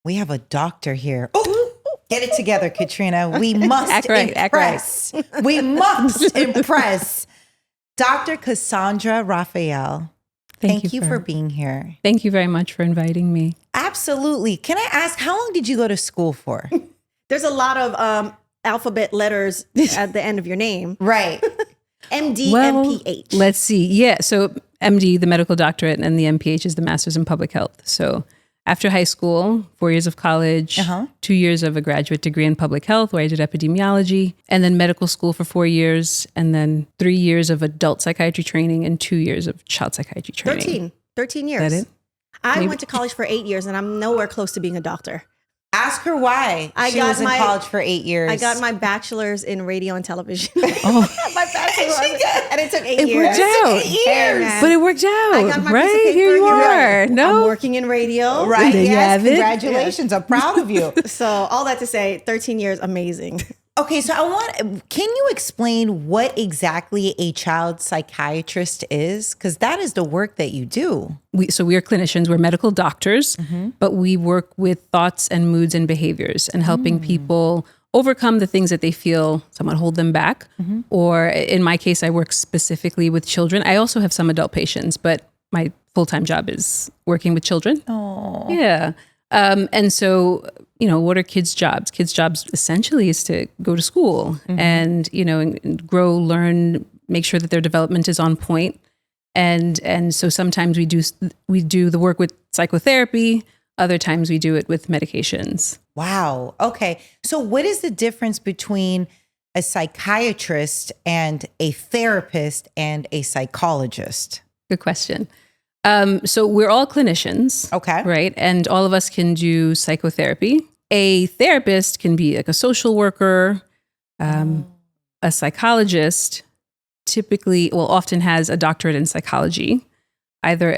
We have a doctor here. Oh, get it together, Katrina. We must impress. We must impress. Dr. Cassandra Raphael. Thank you for being here. Thank you very much for inviting me. Absolutely. Can I ask, how long did you go to school for? There's a lot of alphabet letters at the end of your name. Right. MD, Well, MPH. let's see. Yeah. So MD, the medical doctorate, and the MPH is the master's in public health. So after high school, 4 years of college, 2 years of a graduate degree in public health where I did epidemiology, and then medical school for 4 years, and then 3 years of adult psychiatry training and 2 years of child psychiatry training. 13 years. Is that it? I went to college for 8 years and I'm nowhere close to being a doctor. Ask her why she was in college for 8 years. I got my bachelor's in radio and television. Oh, My bachelor's, and it took 8 it years. worked out. 8 years. But it worked out, I got my piece of right? paper, Here you you're are. right. No, I'm working in radio. Right. There you Yes. have it. Congratulations. I'm proud of you. So all that to say, 13 years, amazing. Okay, so can you explain what exactly a child psychiatrist is? Because that is the work that you do. we are clinicians, we're medical doctors, but we work with thoughts and moods and behaviors and helping people overcome the things that they feel somewhat hold them back. Or in my case, I work specifically with children. I also have some adult patients, but my full-time job is working with children. Oh. Yeah. And so, what are kids' jobs? Kids' jobs essentially is to go to school and grow, learn, make sure that their development is on point. And so sometimes we do the work with psychotherapy. Other times we do it with medications. Wow. Okay. So what is the difference between a psychiatrist and a therapist and a psychologist? Good question. So we're all clinicians. Okay. Right. And all of us can do psychotherapy. A therapist can be like a social worker, a psychologist often has a doctorate in psychology, either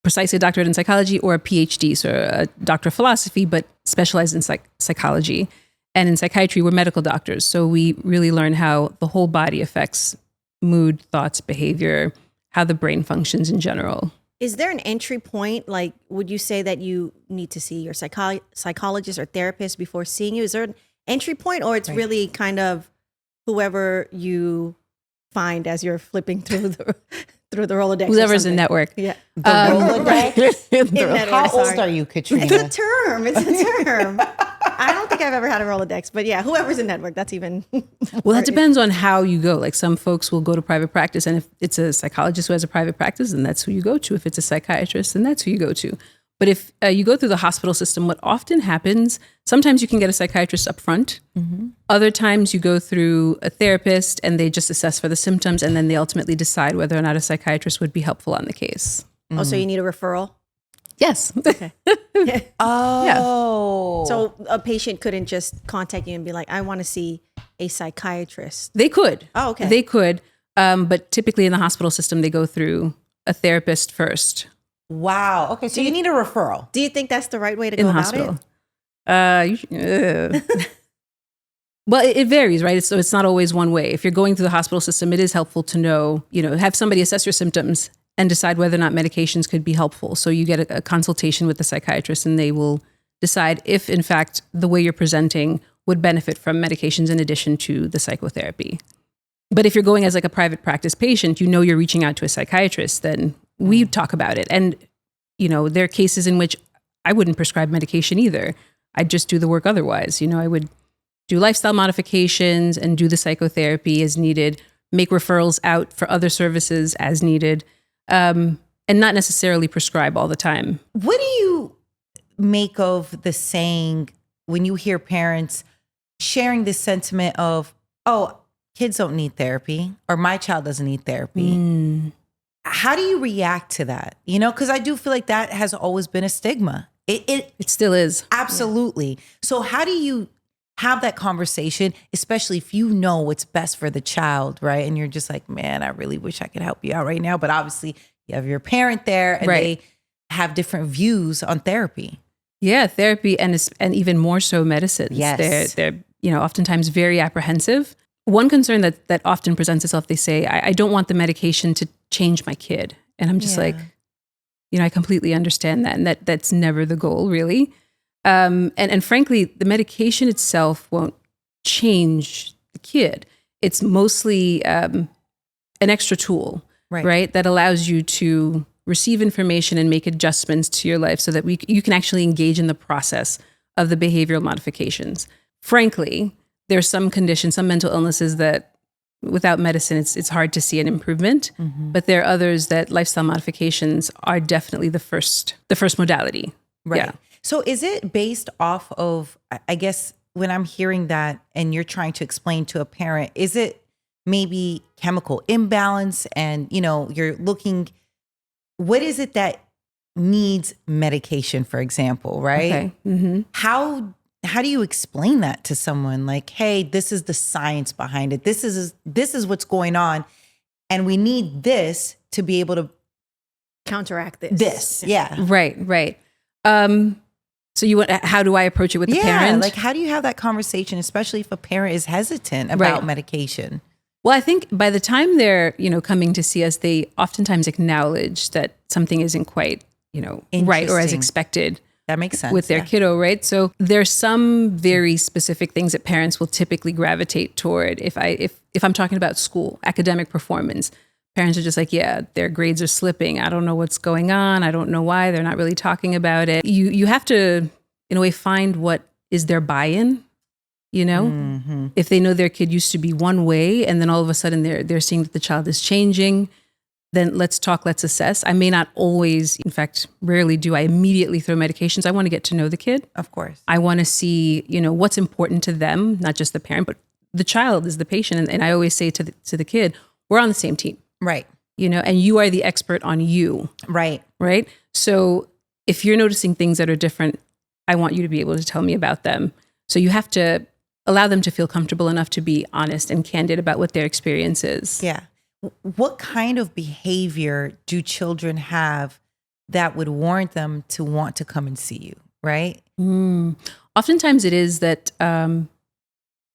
precisely a doctorate in psychology or a PhD, so a doctor of philosophy, but specialized in psychology. And in psychiatry, we're medical doctors. So we really learn how the whole body affects mood, thoughts, behavior, how the brain functions in general. Is there an entry point? Like, would you say that you need to see your psychologist or therapist before seeing you? Is there an entry point, or it's really kind of whoever you find as you're flipping through the Rolodex? Whoever's in network. Yeah. The Rolodex? How old Sorry. are you, Katrina? It's a term. It's a term. I don't think I've ever had a Rolodex, but yeah, whoever's in network, that's even. Well, that depends on how you go. Like some folks will go to private practice, and if it's a psychologist who has a private practice, then that's who you go to. If it's a psychiatrist, then that's who you go to. But if you go through the hospital system, what often happens, sometimes you can get a psychiatrist up front. Other times you go through a therapist and they just assess for the symptoms, and then they ultimately decide whether or not a psychiatrist would be helpful on the case. Oh, so you need a referral? Yes. Okay. Oh. So a patient couldn't just contact you and be like, I want to see a psychiatrist. They could. Oh, okay. They could. But typically in the hospital system, they go through a therapist first. Wow. Okay, so you need a referral. Do you think that's the right way to In go the about hospital. Well, it varies, right? So it's not always one way. If you're going through the hospital system, it is helpful to know, have somebody assess your symptoms and decide whether or not medications could be helpful. So you get a consultation with the psychiatrist and they will decide if, in fact, the way you're presenting would benefit from medications in addition to the psychotherapy. But if you're going as like a private practice patient, you're reaching out to a psychiatrist, then we talk about it. And, there are cases in which I wouldn't prescribe medication either. I'd just do the work otherwise. I would do lifestyle modifications and do the psychotherapy as needed, make referrals out for other services as needed, and not necessarily prescribe all the time. What do you make of the saying when you hear parents sharing this sentiment of, oh, kids don't need therapy, or my child doesn't need therapy? How do you react to that? Because I do feel like that has always been a stigma. It still is. Absolutely. Yeah. So how do you have that conversation, especially if you know what's best for the child, right? And you're just like, man, I really wish I could help you out right now. But obviously you have your parent there and they have different views on therapy. Yeah, therapy and even more so medicines. Yes. They're oftentimes very apprehensive. One concern that often presents itself, they say, I don't want the medication to change my kid. And I'm just like, I completely understand that. And that's never the goal, really. And frankly, the medication itself won't change the kid. It's mostly an extra tool, right? That allows you to receive information and make adjustments to your life so that you can actually engage in the process of the behavioral modifications. Frankly, there's some conditions, some mental illnesses that without medicine, it's hard to see an improvement. But there are others that lifestyle modifications are definitely the first modality. Right. Yeah. So is it based off of, I guess, when I'm hearing that and you're trying to explain to a parent, is it maybe chemical imbalance and, you're looking, what is it that needs medication, for example, right? Okay. How do you explain that to someone? Like, hey, this is the science behind it. This is what's going on. And we need this to be able to counteract this. This. Yeah. Right. So how do I approach it with the parent? Like how do you have that conversation, especially if a parent is hesitant about medication? Well, I think by the time they're, coming to see us, they oftentimes acknowledge that something isn't quite, right or as expected. That makes sense. With their kiddo, right? So there's some very specific things that parents will typically gravitate toward. If I'm talking about school, academic performance, parents are just like, yeah, their grades are slipping. I don't know what's going on. I don't know why. They're not really talking about it. You have to, in a way, find what is their buy-in, If they know their kid used to be one way and then all of a sudden they're seeing that the child is changing, then let's talk, let's assess. I may not always, in fact, rarely do I immediately throw medications. I want to get to know the kid. Of course. I want to see, what's important to them, not just the parent, but the child is the patient. And I always say to the kid, we're on the same team. Right. And you are the expert on you. Right. Right. So if you're noticing things that are different, I want you to be able to tell me about them. So you have to allow them to feel comfortable enough to be honest and candid about what their experience is. Yeah. What kind of behavior do children have that would warrant them to want to come and see you? Right. Oftentimes it is that they're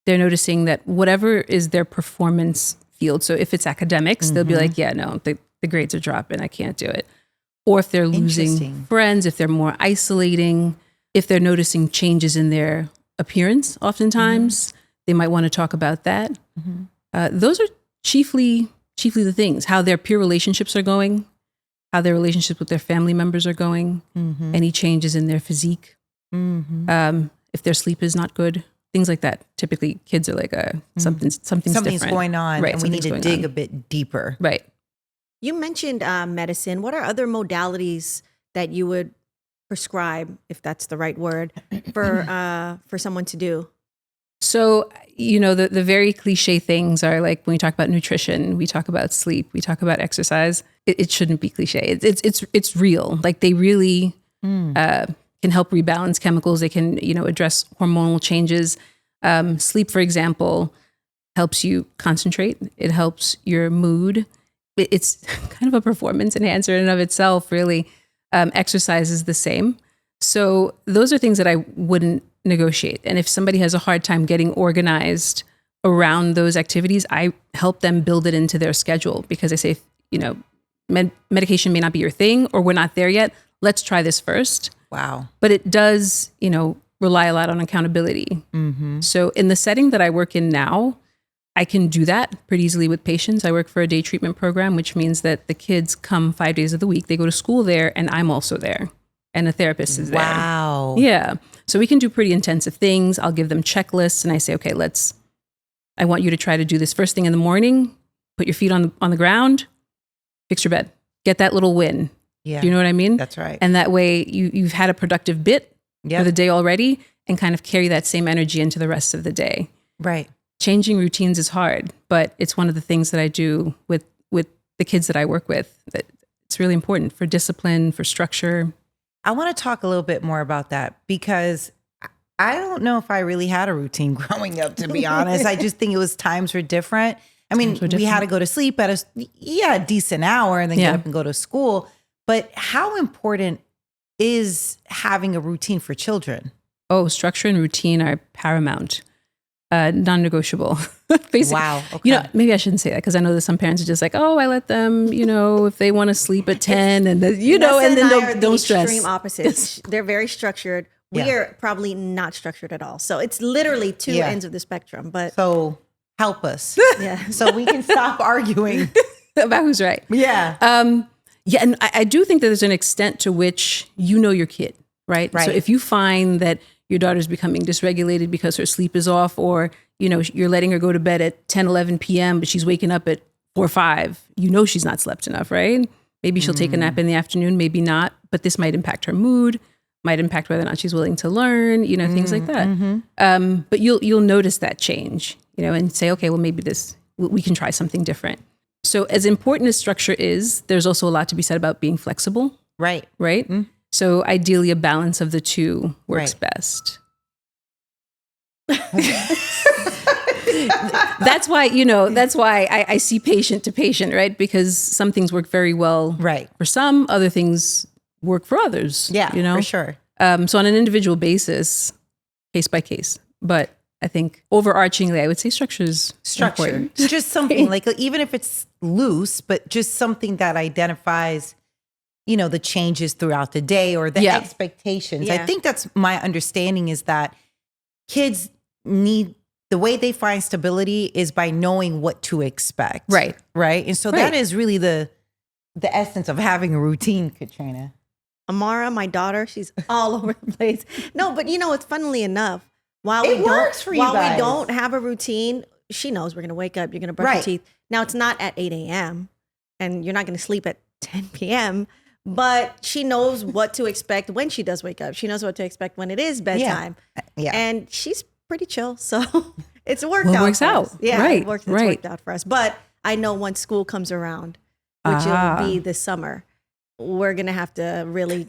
noticing that whatever is their performance field. So if it's academics, they'll be like, yeah, no, the grades are dropping. I can't do it. Or if they're losing friends, if they're more isolating, if they're noticing changes in their appearance, oftentimes they might want to talk about that. Those are chiefly the things, how their peer relationships are going, how their relationships with their family members are going, any changes in their physique, if their sleep is not good. Things like that. Typically, kids are like, something's different. Going on, right, and we need to dig a bit deeper. Right. You mentioned medicine. What are other modalities that you would prescribe, if that's the right word, for someone to do? So, the very cliche things are like when we talk about nutrition, we talk about sleep, we talk about exercise. It shouldn't be cliche. It's real. Like they really can help rebalance chemicals. They can, address hormonal changes. Sleep, for example, helps you concentrate. It helps your mood. It's kind of a performance enhancer in and of itself, really. Exercise is the same. So those are things that I wouldn't negotiate. And if somebody has a hard time getting organized around those activities, I help them build it into their schedule because I say, medication may not be your thing or we're not there yet. Let's try this first. Wow. But it does, rely a lot on accountability. So in the setting that I work in now, I can do that pretty easily with patients. I work for a day treatment program, which means that the kids come 5 days of the week. They go to school there and I'm also there and a therapist is there. Wow. Yeah. So we can do pretty intensive things. I'll give them checklists and I say, okay, I want you to try to do this first thing in the morning, put your feet on the ground, fix your bed, get that little win. Yeah. Do you know what I mean? That's right. And that way you've had a productive bit for the day already and kind of carry that same energy into the rest of the day. Right. Changing routines is hard, but it's one of the things that I do with the kids that I work with. That it's really important for discipline, for structure. I want to talk a little bit more about that because I don't know if I really had a routine growing up, to be honest. I just think times were different. I mean, we had to go to sleep at a decent hour and then get up and go to school. But how important is having a routine for children? Oh, structure and routine are paramount. Non-negotiable, basically. Wow. Okay. Maybe I shouldn't say that because I know that some parents are just like, oh, I let them, if they want to sleep at 10 and, and then don't stress. Extreme opposites. They're very structured. We are probably not structured at all. So it's literally two ends of the spectrum. But so help us. yeah. So we can stop arguing about who's right. Yeah. Yeah, and I do think that there's an extent to which you know your kid, right? So if you find that your daughter's becoming dysregulated because her sleep is off, or, you know, you're letting her go to bed at 10, 11 p.m., but she's waking up at 4 or 5, you know she's not slept enough, right? Maybe she'll take a nap in the afternoon, maybe not, but this might impact her mood, might impact whether or not she's willing to learn, you know, things like that. But you'll notice that change, you know, and say, okay, well, maybe we can try something different. So as important as structure is, there's also a lot to be said about being flexible. Right. Right? So ideally a balance of the two works best. That's why, you know, I see patient to patient, right? Because some things work very well for some, other things work for others. Yeah, you know? for sure. So on an individual basis, case by case, but I think overarchingly, I would say structure is important. Just something like, even if it's loose, but just something that identifies, you know, the changes throughout the day or the expectations. I think that's my understanding, is that kids need, the way they find stability is by knowing what to expect. Right. And so that is really the essence of having a routine, Katrina. Amara, my daughter, she's all over the place. No, but you know, it's funnily enough, while it we works for you guys. While we don't have a routine, she knows we're going to wake up, you're going to brush your teeth. Now, it's not at 8 a.m. and you're not going to sleep at 10 p.m., but she knows what to expect when she does wake up. She knows what to expect when it is bedtime. Yeah. And she's pretty chill. So it's worked out. It works out. Yeah, it's worked out for us. But I know once school comes around, which will be this summer, we're going to have to really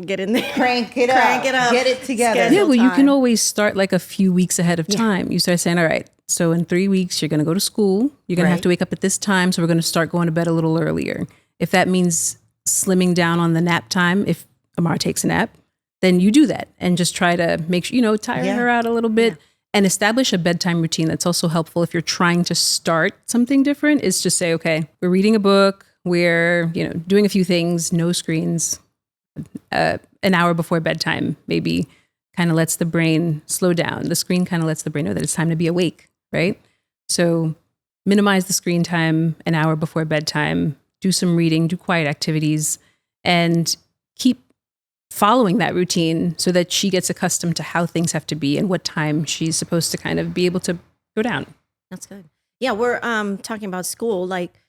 get in there. Crank it up. Get it together. Yeah, well, you can always start like a few weeks ahead of time. You start saying, all right, so in 3 weeks, you're going to go to school. You're going to have to wake up at this time. So we're going to start going to bed a little earlier. If that means slimming down on the nap time, if Amara takes a nap, then you do that and just try to make sure, you know, tire her out a little bit and establish a bedtime routine. That's also helpful if you're trying to start something different, is just say, okay, we're reading a book, we're, you know, doing a few things, no screens, an hour before bedtime, maybe kind of lets the brain slow down. The screen kind of lets the brain know that it's time to be awake, right? So minimize the screen time an hour before bedtime, do some reading, do quiet activities, and keep following that routine so that she gets accustomed to how things have to be and what time she's supposed to kind of be able to go down. That's good. Yeah, we're talking about school. Like,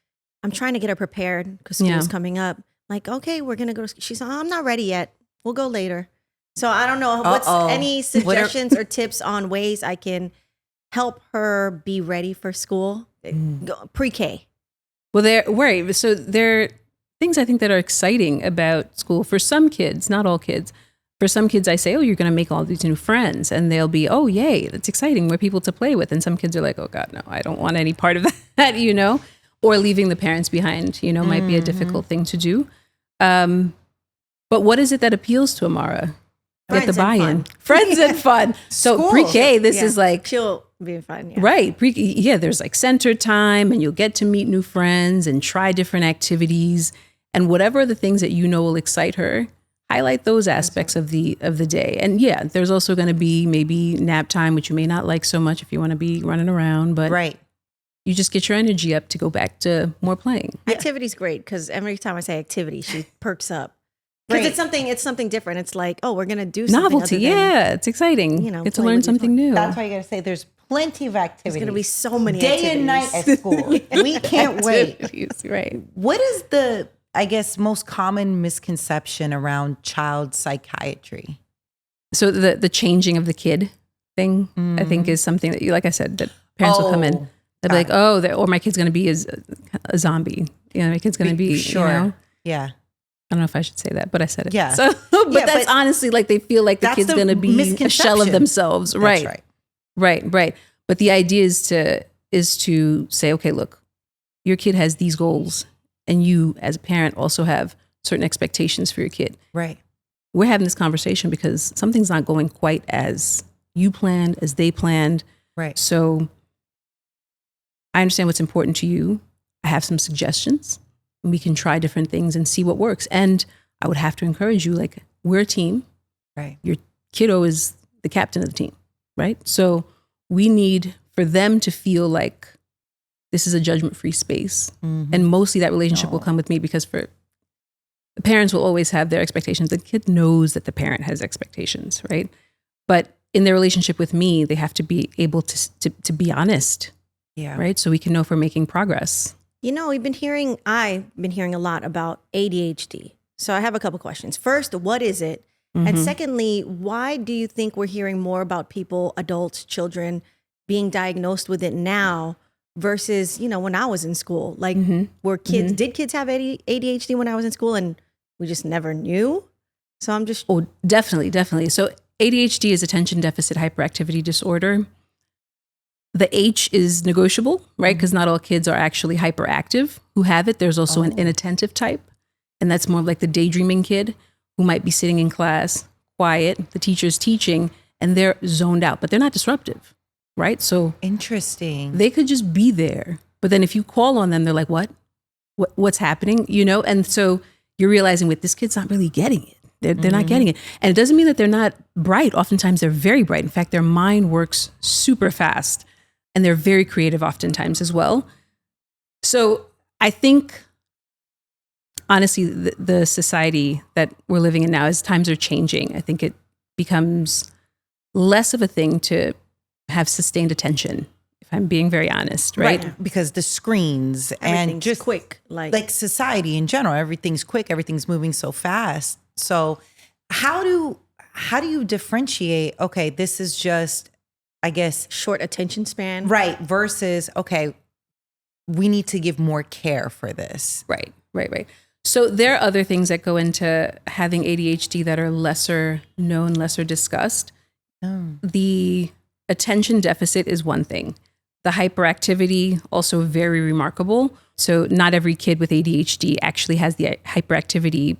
I'm trying to get her prepared because school's coming up. Like, okay, we're going to go to school. She's like, I'm not ready yet. We'll go later. So I don't know. What's any suggestions or tips on ways I can help her be ready for school? Pre-K. Well, there are things I think that are exciting about school for some kids, not all kids. For some kids, I say, oh, you're going to make all these new friends. And they'll be, oh, yay, that's exciting. We're people to play with. And some kids are like, oh, God, no, I don't want any part of that, you know? Or leaving the parents behind, you know, might be a difficult thing to do. But what is it that appeals to Amara? Get the buy-in. Friends and fun. So school. Pre-K, this is like... She'll be fun, Right. There's like center time, and you'll get to meet new friends and try different activities. And whatever the things that you know will excite her, highlight those aspects of the day. And yeah, there's also going to be maybe nap time, which you may not like so much if you want to be running around. But you just get your energy up to go back to more playing. Activity's great, because every time I say activity, she perks up. Because it's something different. It's like, oh, we're going to do something. Novelty, it's exciting. You know, get to learn something new. That's why you got to say there's plenty of activities. There's going to be so many day activities. And night at school. We can't wait. Right. What is the, I guess, most common misconception around child psychiatry? So the changing of the kid thing, I think, is something that, like I said, that parents will come in. They'll be like, or my kid's going to be a zombie. You know, my kid's going to be, you know? Yeah. I don't know if I should say that, but I said it. Yeah. So, but that's honestly like they feel like the kid's going to be a shell of themselves. Right. Right. But the idea is to say, okay, look, your kid has these goals, and you as a parent also have certain expectations for your kid. Right. We're having this conversation because something's not going quite as you planned, as they planned. Right. So I understand what's important to you. I have some suggestions. We can try different things and see what works. And I would have to encourage you, like, we're a team. Right. You're kiddo is the captain of the team, right? So we need for them to feel like this is a judgment-free space. And mostly that relationship will come with me, because for the parents will always have their expectations. The kid knows that the parent has expectations, right? But in their relationship with me, they have to be able to be honest, right? So we can know if we're making progress. You know, I've been hearing a lot about ADHD. So I have a couple questions. First, what is it? And secondly, why do you think we're hearing more about people, adults, children, being diagnosed with it now versus, you know, when I was in school? Like, did kids have ADHD when I was in school and we just never knew? So I'm just... Oh, definitely. So ADHD is attention deficit hyperactivity disorder. The H is negotiable, right? Because not all kids are actually hyperactive who have it. There's also an inattentive type. And that's more like the daydreaming kid who might be sitting in class, quiet, the teacher's teaching, and they're zoned out, but they're not disruptive, right? So interesting. They could just be there. But then if you call on them, they're like, what's happening? You know? And so you're realizing with this kid's not really getting it. They're not getting it. And it doesn't mean that they're not bright. Oftentimes they're very bright. In fact, their mind works super fast and they're very creative oftentimes as well. So I think, honestly, the society that we're living in now, as times are changing, I think it becomes less of a thing to have sustained attention, if I'm being very honest, right? Because the screens and just quick, like society in general, everything's quick, everything's moving so fast. So how do you differentiate, okay, this is just, I guess, short attention span, right, versus, okay, we need to give more care for this. Right. So there are other things that go into having ADHD that are lesser known, lesser discussed. The attention deficit is one thing. The hyperactivity, also very remarkable. So not every kid with ADHD actually has the hyperactivity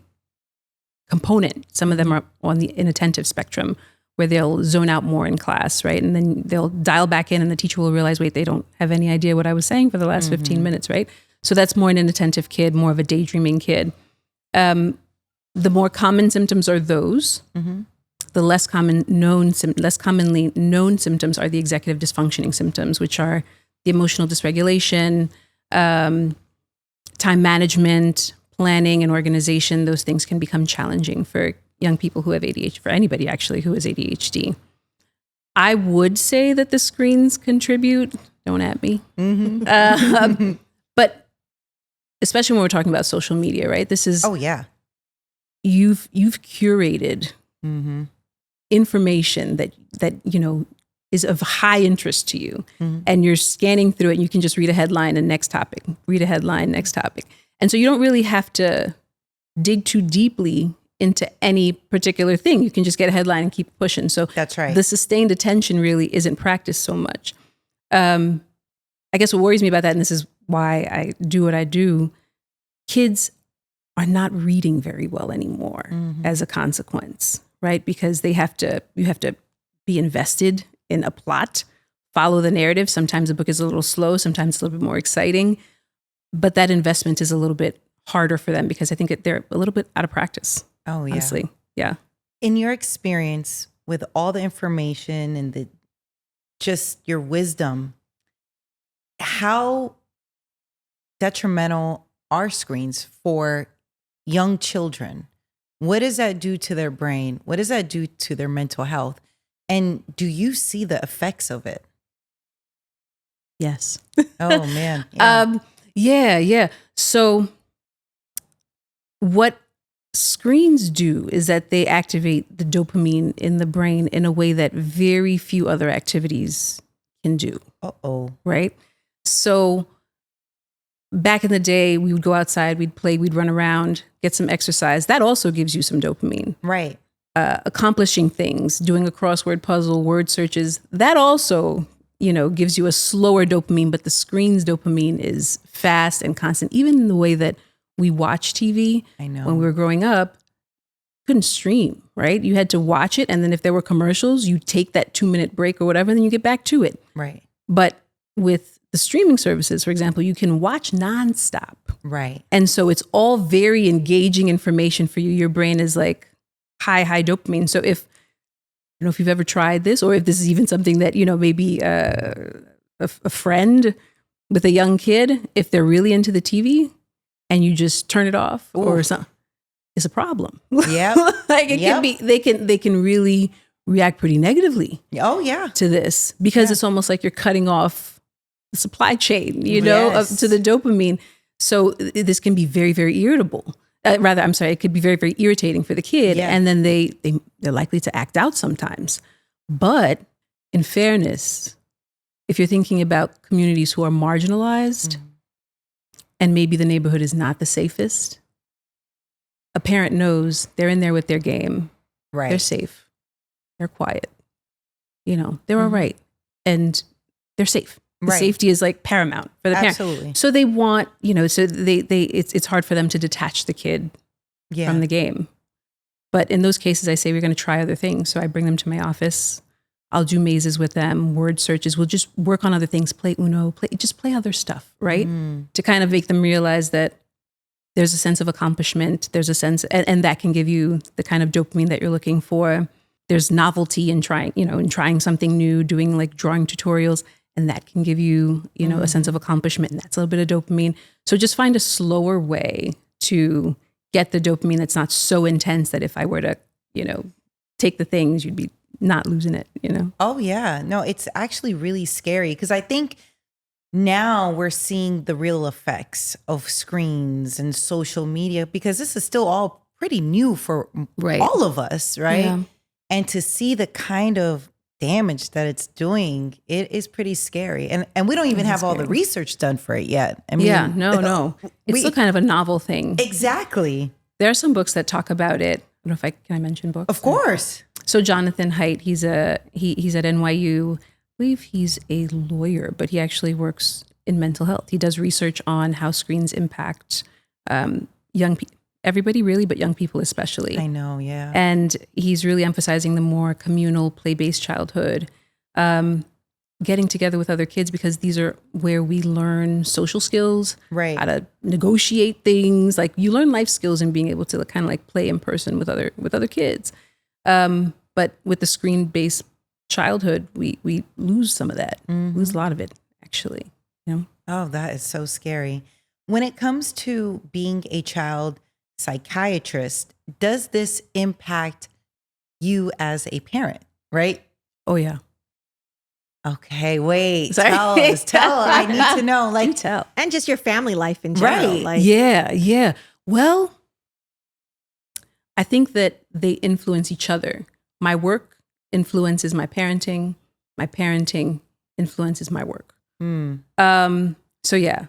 component. Some of them are on the inattentive spectrum where they'll zone out more in class, right? And then they'll dial back in and the teacher will realize, wait, they don't have any idea what I was saying for the last 15 minutes, right? So that's more an inattentive kid, more of a daydreaming kid. The more common symptoms are those. The less commonly known symptoms are the executive dysfunctioning symptoms, which are the emotional dysregulation, time management, planning and organization. Those things can become challenging for young people who have ADHD, for anybody actually who has ADHD. I would say that the screens contribute. Don't at me. But especially when we're talking about social media, right? This is you've curated information that you know is of high interest to you, and you're scanning through it. And you can just read a headline and next topic. Read a headline, next topic. And so you don't really have to dig too deeply into any particular thing. You can just get a headline and keep pushing. So that's right. The sustained attention really isn't practiced so much. I guess what worries me about that, and this is why I do what I do, kids are not reading very well anymore as a consequence, right? Because you have to be invested in a plot, follow the narrative. Sometimes the book is a little slow, sometimes it's a little bit more exciting, but that investment is a little bit harder for them because I think they're a little bit out of practice. Oh, yeah. Honestly. Yeah. In your experience with all the information and just your wisdom, how detrimental are screens for young children? What does that do to their brain? What does that do to their mental health? And do you see the effects of it? Yes. Oh, man. Yeah. So what screens do is that they activate the dopamine in the brain in a way that very few other activities can do. Right? So back in the day, we would go outside, we'd play, we'd run around, get some exercise. That also gives you some dopamine. Right. Accomplishing things, doing a crossword puzzle, word searches, that also, gives you a slower dopamine, but the screen's dopamine is fast and constant. Even in the way that we watch TV. I know. When we were growing up, couldn't stream, right? You had to watch it. And then if there were commercials, you take that 2-minute break or whatever, and then you get back to it. Right. But with the streaming services, for example, you can watch nonstop. Right. And so it's all very engaging information for you. Your brain is like high dopamine. So if don't know if you've ever tried this or if this is even something that, maybe a friend with a young kid, if they're really into the TV and you just turn it off or something, it's a problem. Yeah. Like it can be, they can really react pretty negatively. Oh yeah. To this because it's almost like you're cutting off the supply chain, to the dopamine. So this can be very, very irritable. It could be very, very irritating for the kid. Yeah. And then they're likely to act out sometimes. But in fairness, if you're thinking about communities who are marginalized and maybe the neighborhood is not the safest, a parent knows they're in there with their game. Right. They're safe. They're quiet. They're all right. And they're safe. The safety is like paramount for the parent. Absolutely. So they want, it's hard for them to detach the kid from the game. But in those cases, I say we're going to try other things. So I bring them to my office. I'll do mazes with them, word searches. We'll just work on other things, play Uno, play other stuff, right? To kind of make them realize that there's a sense of accomplishment. There's a sense, and that can give you the kind of dopamine that you're looking for. There's novelty in trying something new, doing like drawing tutorials. And that can give you, a sense of accomplishment. And that's a little bit of dopamine. So just find a slower way to get the dopamine that's not so intense that if I were to, take the things, you'd be not losing it, Oh, yeah. No, it's actually really scary because I think now we're seeing the real effects of screens and social media because this is still all pretty new for all of us, right? Yeah. And to see the kind of damage that it's doing, it is pretty scary. And we don't even have all the research done for it yet. I mean, no. It's still kind of a novel thing. Exactly. There are some books that talk about it. I don't know if can I mention books? Of course. So Jonathan Haidt, he's at NYU. I believe he's a lawyer, but he actually works in mental health. He does research on how screens impact young people. Everybody really, but young people especially. I know, yeah. And he's really emphasizing the more communal, play-based childhood, getting together with other kids because these are where we learn social skills, right? How to negotiate things. Like you learn life skills and being able to kind of like play in person with other kids. But with the screen-based childhood, we lose some of that, lose a lot of it actually. Oh, that is so scary. When it comes to being a child psychiatrist, does this impact you as a parent, right? Oh, yeah. Okay, wait. Sorry. Tell us. I need to know. Like, tell. And just your family life in general. Right. Like, Yeah. Well, I think that they influence each other. My work influences my parenting. My parenting influences my work. So yeah,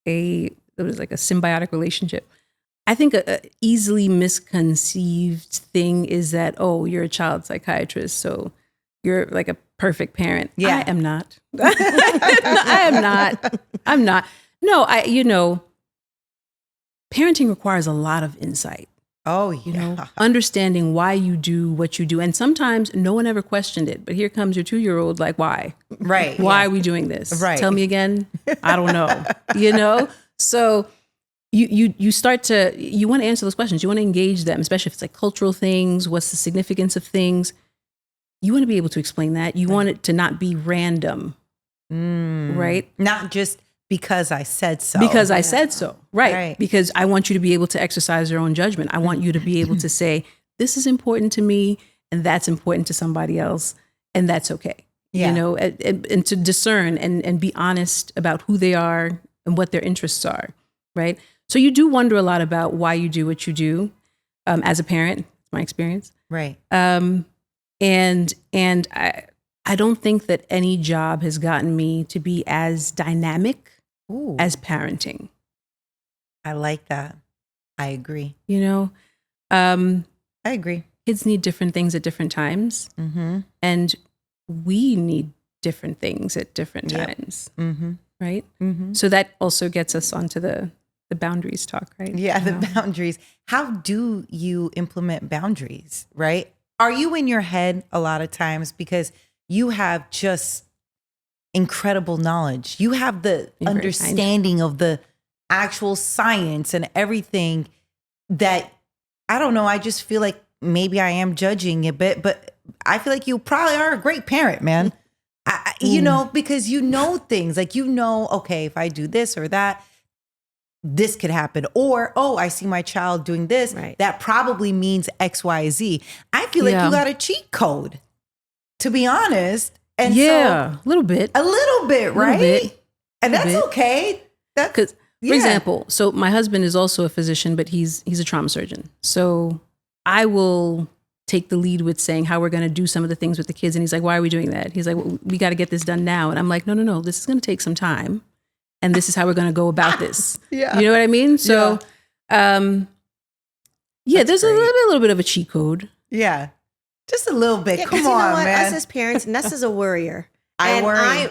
it was like a symbiotic relationship. I think a easily misconceived thing is that, oh, you're a child psychiatrist, so you're like a perfect parent. Yeah. I am not. I am not. I'm not. No, parenting requires a lot of insight. Oh, yeah. Understanding why you do what you do. And sometimes no one ever questioned it, but here comes your 2-year-old like, why? Right. Why are we doing this? Right. Tell me again. I don't know. So you start to, you want to answer those questions. You want to engage them, especially if it's like cultural things. What's the significance of things? You want to be able to explain that. You want it to not be random, right? Not just because I said so. Because I said so, Right. Because I want you to be able to exercise your own judgment. I want you to be able to say, this is important to me and that's important to somebody else and that's okay. Yeah. And to discern and be honest about who they are and what their interests are, right? So you do wonder a lot about why you do what you do as a parent, my experience. Right. And I don't think that any job has gotten me to be as dynamic as parenting. I like that. I agree. I agree. Kids need different things at different times. And we need different things at different times. Right? So that also gets us onto the boundaries talk, right? Yeah, the boundaries. How do you implement boundaries, right? Are you in your head a lot of times because you have just incredible knowledge? You have the understanding of the actual science and everything that, I don't know, I just feel like maybe I am judging a bit, but I feel like you probably are a great parent, man. You know, because you know things like, you know, okay, if I do this or that, this could happen. Or, oh, I see my child doing this. Right. That probably means X, Y, Z. I feel like you got a cheat code, to be honest. And a little bit. A little bit, right? Bit. And that's okay. That's because, for example, so my husband is also a physician, but he's a trauma surgeon. So I will take the lead with saying how we're going to do some of the things with the kids. And he's like, why are we doing that? He's like, well, we got to get this done now. And I'm like, no, this is going to take some time. And this is how we're going to go about this. You know what I mean? So, there's a little bit of a cheat code. Yeah. Just a little bit. Come on, man. Us as parents, Nessa's a worrier. I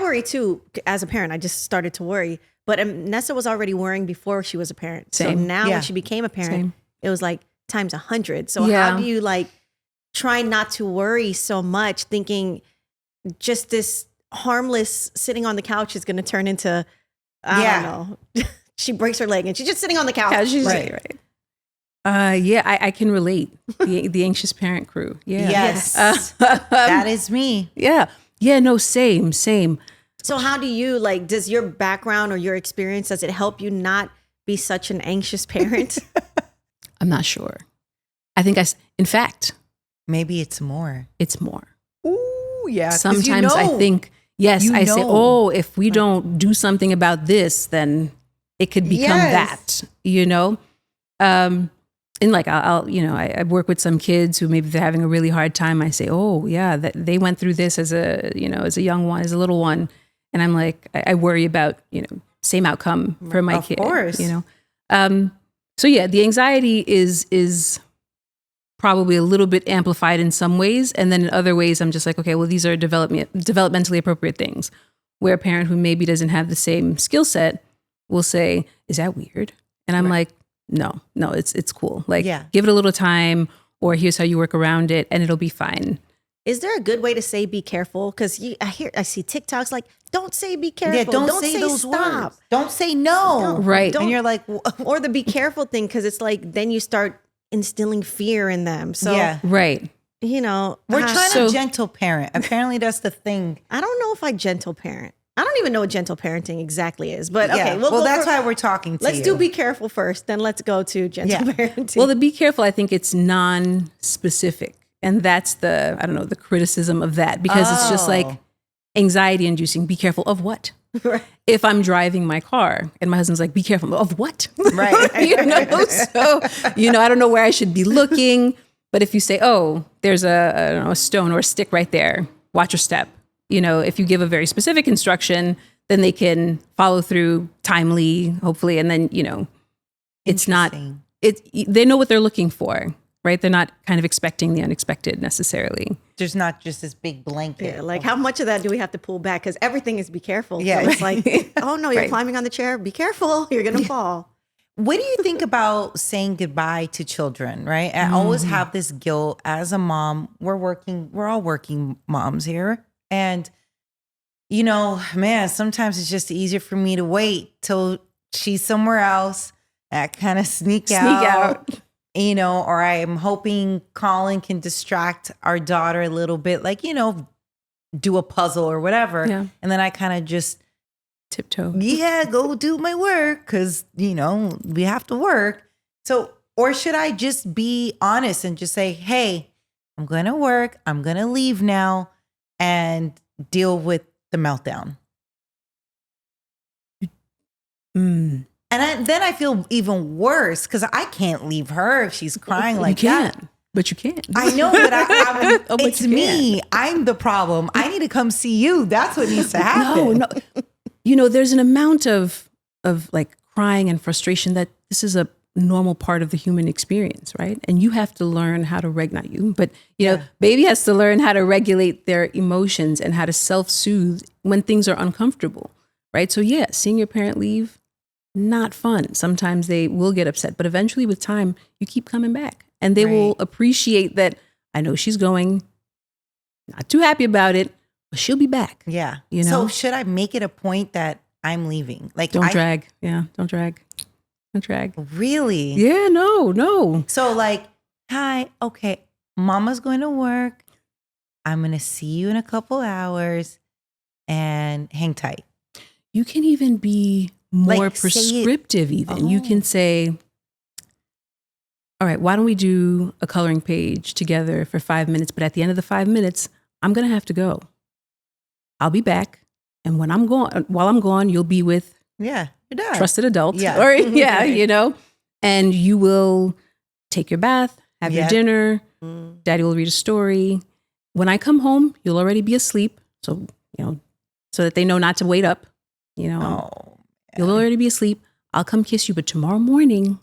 worry too. As a parent, I just started to worry. But Nessa was already worrying before she was a parent. Same. So now when she became a parent, it was like times 100. So Yeah. how do you like try not to worry so much, thinking just this harmless sitting on the couch is going to turn into, I don't know. She breaks her leg and she's just sitting on the couch. Right. I can relate. The anxious parent crew. Yeah. Yes. That is me. Yeah. No, same. So how do you like, does your background or your experience, does it help you not be such an anxious parent? I'm not sure. I think in fact, maybe it's more. It's more. Ooh, yeah. Sometimes I think, I say, oh, if we don't do something about this, then it could become that, you know? And like, I work with some kids who maybe they're having a really hard time. I say, oh yeah, that they went through this as a young one, as a little one. And I'm like, I worry about, same outcome for my kid, course. So yeah, the anxiety is probably a little bit amplified in some ways. And then in other ways, I'm just like, okay, well, these are developmentally appropriate things, where a parent who maybe doesn't have the same skill set will say, is that weird? And I'm like, no, it's cool. Like, give it a little time, or here's how you work around it and it'll be fine. Is there a good way to say be careful? Because I see TikToks like, don't say be careful. Yeah, don't say those stop. words. Don't say no. Right. And you're like, or the be careful thing, because it's like, then you start instilling fear in them. So, right. We're trying to gentle parent. Apparently that's the thing. I don't know if I gentle parent. I don't even know what gentle parenting exactly is, but okay. Well, that's why we're talking to you. Let's do be careful first, then let's go to gentle parenting. Well, the be careful, I think it's non-specific. And that's the criticism of that, because it's just like anxiety inducing. Be careful of what? Right. If I'm driving my car and my husband's like, be careful of what? Right. So, I don't know where I should be looking. But if you say, oh, there's a stone or a stick right there, watch your step. If you give a very specific instruction, then they can follow through timely, hopefully. And then, it's not, they know what they're looking for, right? They're not kind of expecting the unexpected necessarily. There's not just this big blanket. Yeah, like how much of that do we have to pull back? Because everything is be careful. Yeah. So it's like, oh no, you're climbing on the chair. Be careful. You're going to fall. What do you think about saying goodbye to children, right? I always have this guilt as a mom. We're all working moms here. And, man, sometimes it's just easier for me to wait till she's somewhere else. I kind of sneak out. Or I'm hoping Colin can distract our daughter a little bit, like, do a puzzle or whatever. Yeah. And then I kind of just tiptoe. Yeah, go do my work because, we have to work. So, or should I just be honest and just say, hey, I'm going to work. I'm going to leave now and deal with the meltdown. And then I feel even worse because I can't leave her if she's crying like that. But you can. I know, but it's me. I'm the problem. I need to come see you. That's what needs to happen. No. There's an amount of like crying and frustration that this is a normal part of the human experience, right? And you have to learn how to not you, but baby has to learn how to regulate their emotions and how to self-soothe when things are uncomfortable, right? So seeing your parent leave, not fun. Sometimes they will get upset, but eventually with time, you keep coming back and they will appreciate that. I know she's going, not too happy about it, but she'll be back. Yeah. So should I make it a point that I'm leaving? Like, don't drag. Yeah. Don't drag. Don't drag. Really? Yeah. No. So like, hi, okay, mama's going to work. I'm going to see you in a couple hours and hang tight. You can even be more Like, say it- prescriptive even. You can say, all right, why don't we do a coloring page together for 5 minutes? But at the end of the 5 minutes, I'm going to have to go. I'll be back. And when I'm gone, while I'm gone, you'll be with Yeah, you're done. trusted adults. Yeah. Or yeah, you know, and you will take your bath, have your Yeah. dinner. Daddy will read a story. When I come home, you'll already be asleep. So, you know, so that they know not to wait up, you know, Oh, you'll already be asleep. I'll come kiss you. But tomorrow morning,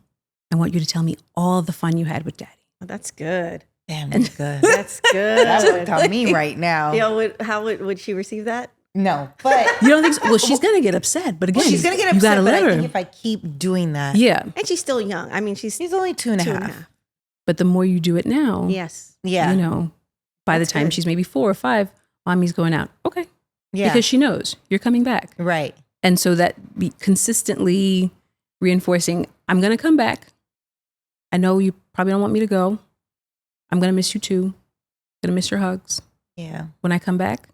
I want you to tell me all the fun you had with Daddy. Oh, that's good. damn, that's good. That's good. That's what on me right now. How would she receive that? No, but You don't think so? Well, she's going to get upset. But again, she's gonna get you gotta upset. But let I her. think if I keep doing that, Yeah. And she's still young. I mean, she's she's only two and a two half. and a half. But the more you do it now, Yes. Yeah, you know, by That's the time good. she's maybe 4 or 5, mommy's going out. Okay. yeah, Because she knows you're coming back. right. And so that be consistently reinforcing, I'm going to come back. I know you probably don't want me to go. I'm going to miss you too. I'm going to miss your hugs. Yeah. When I come back,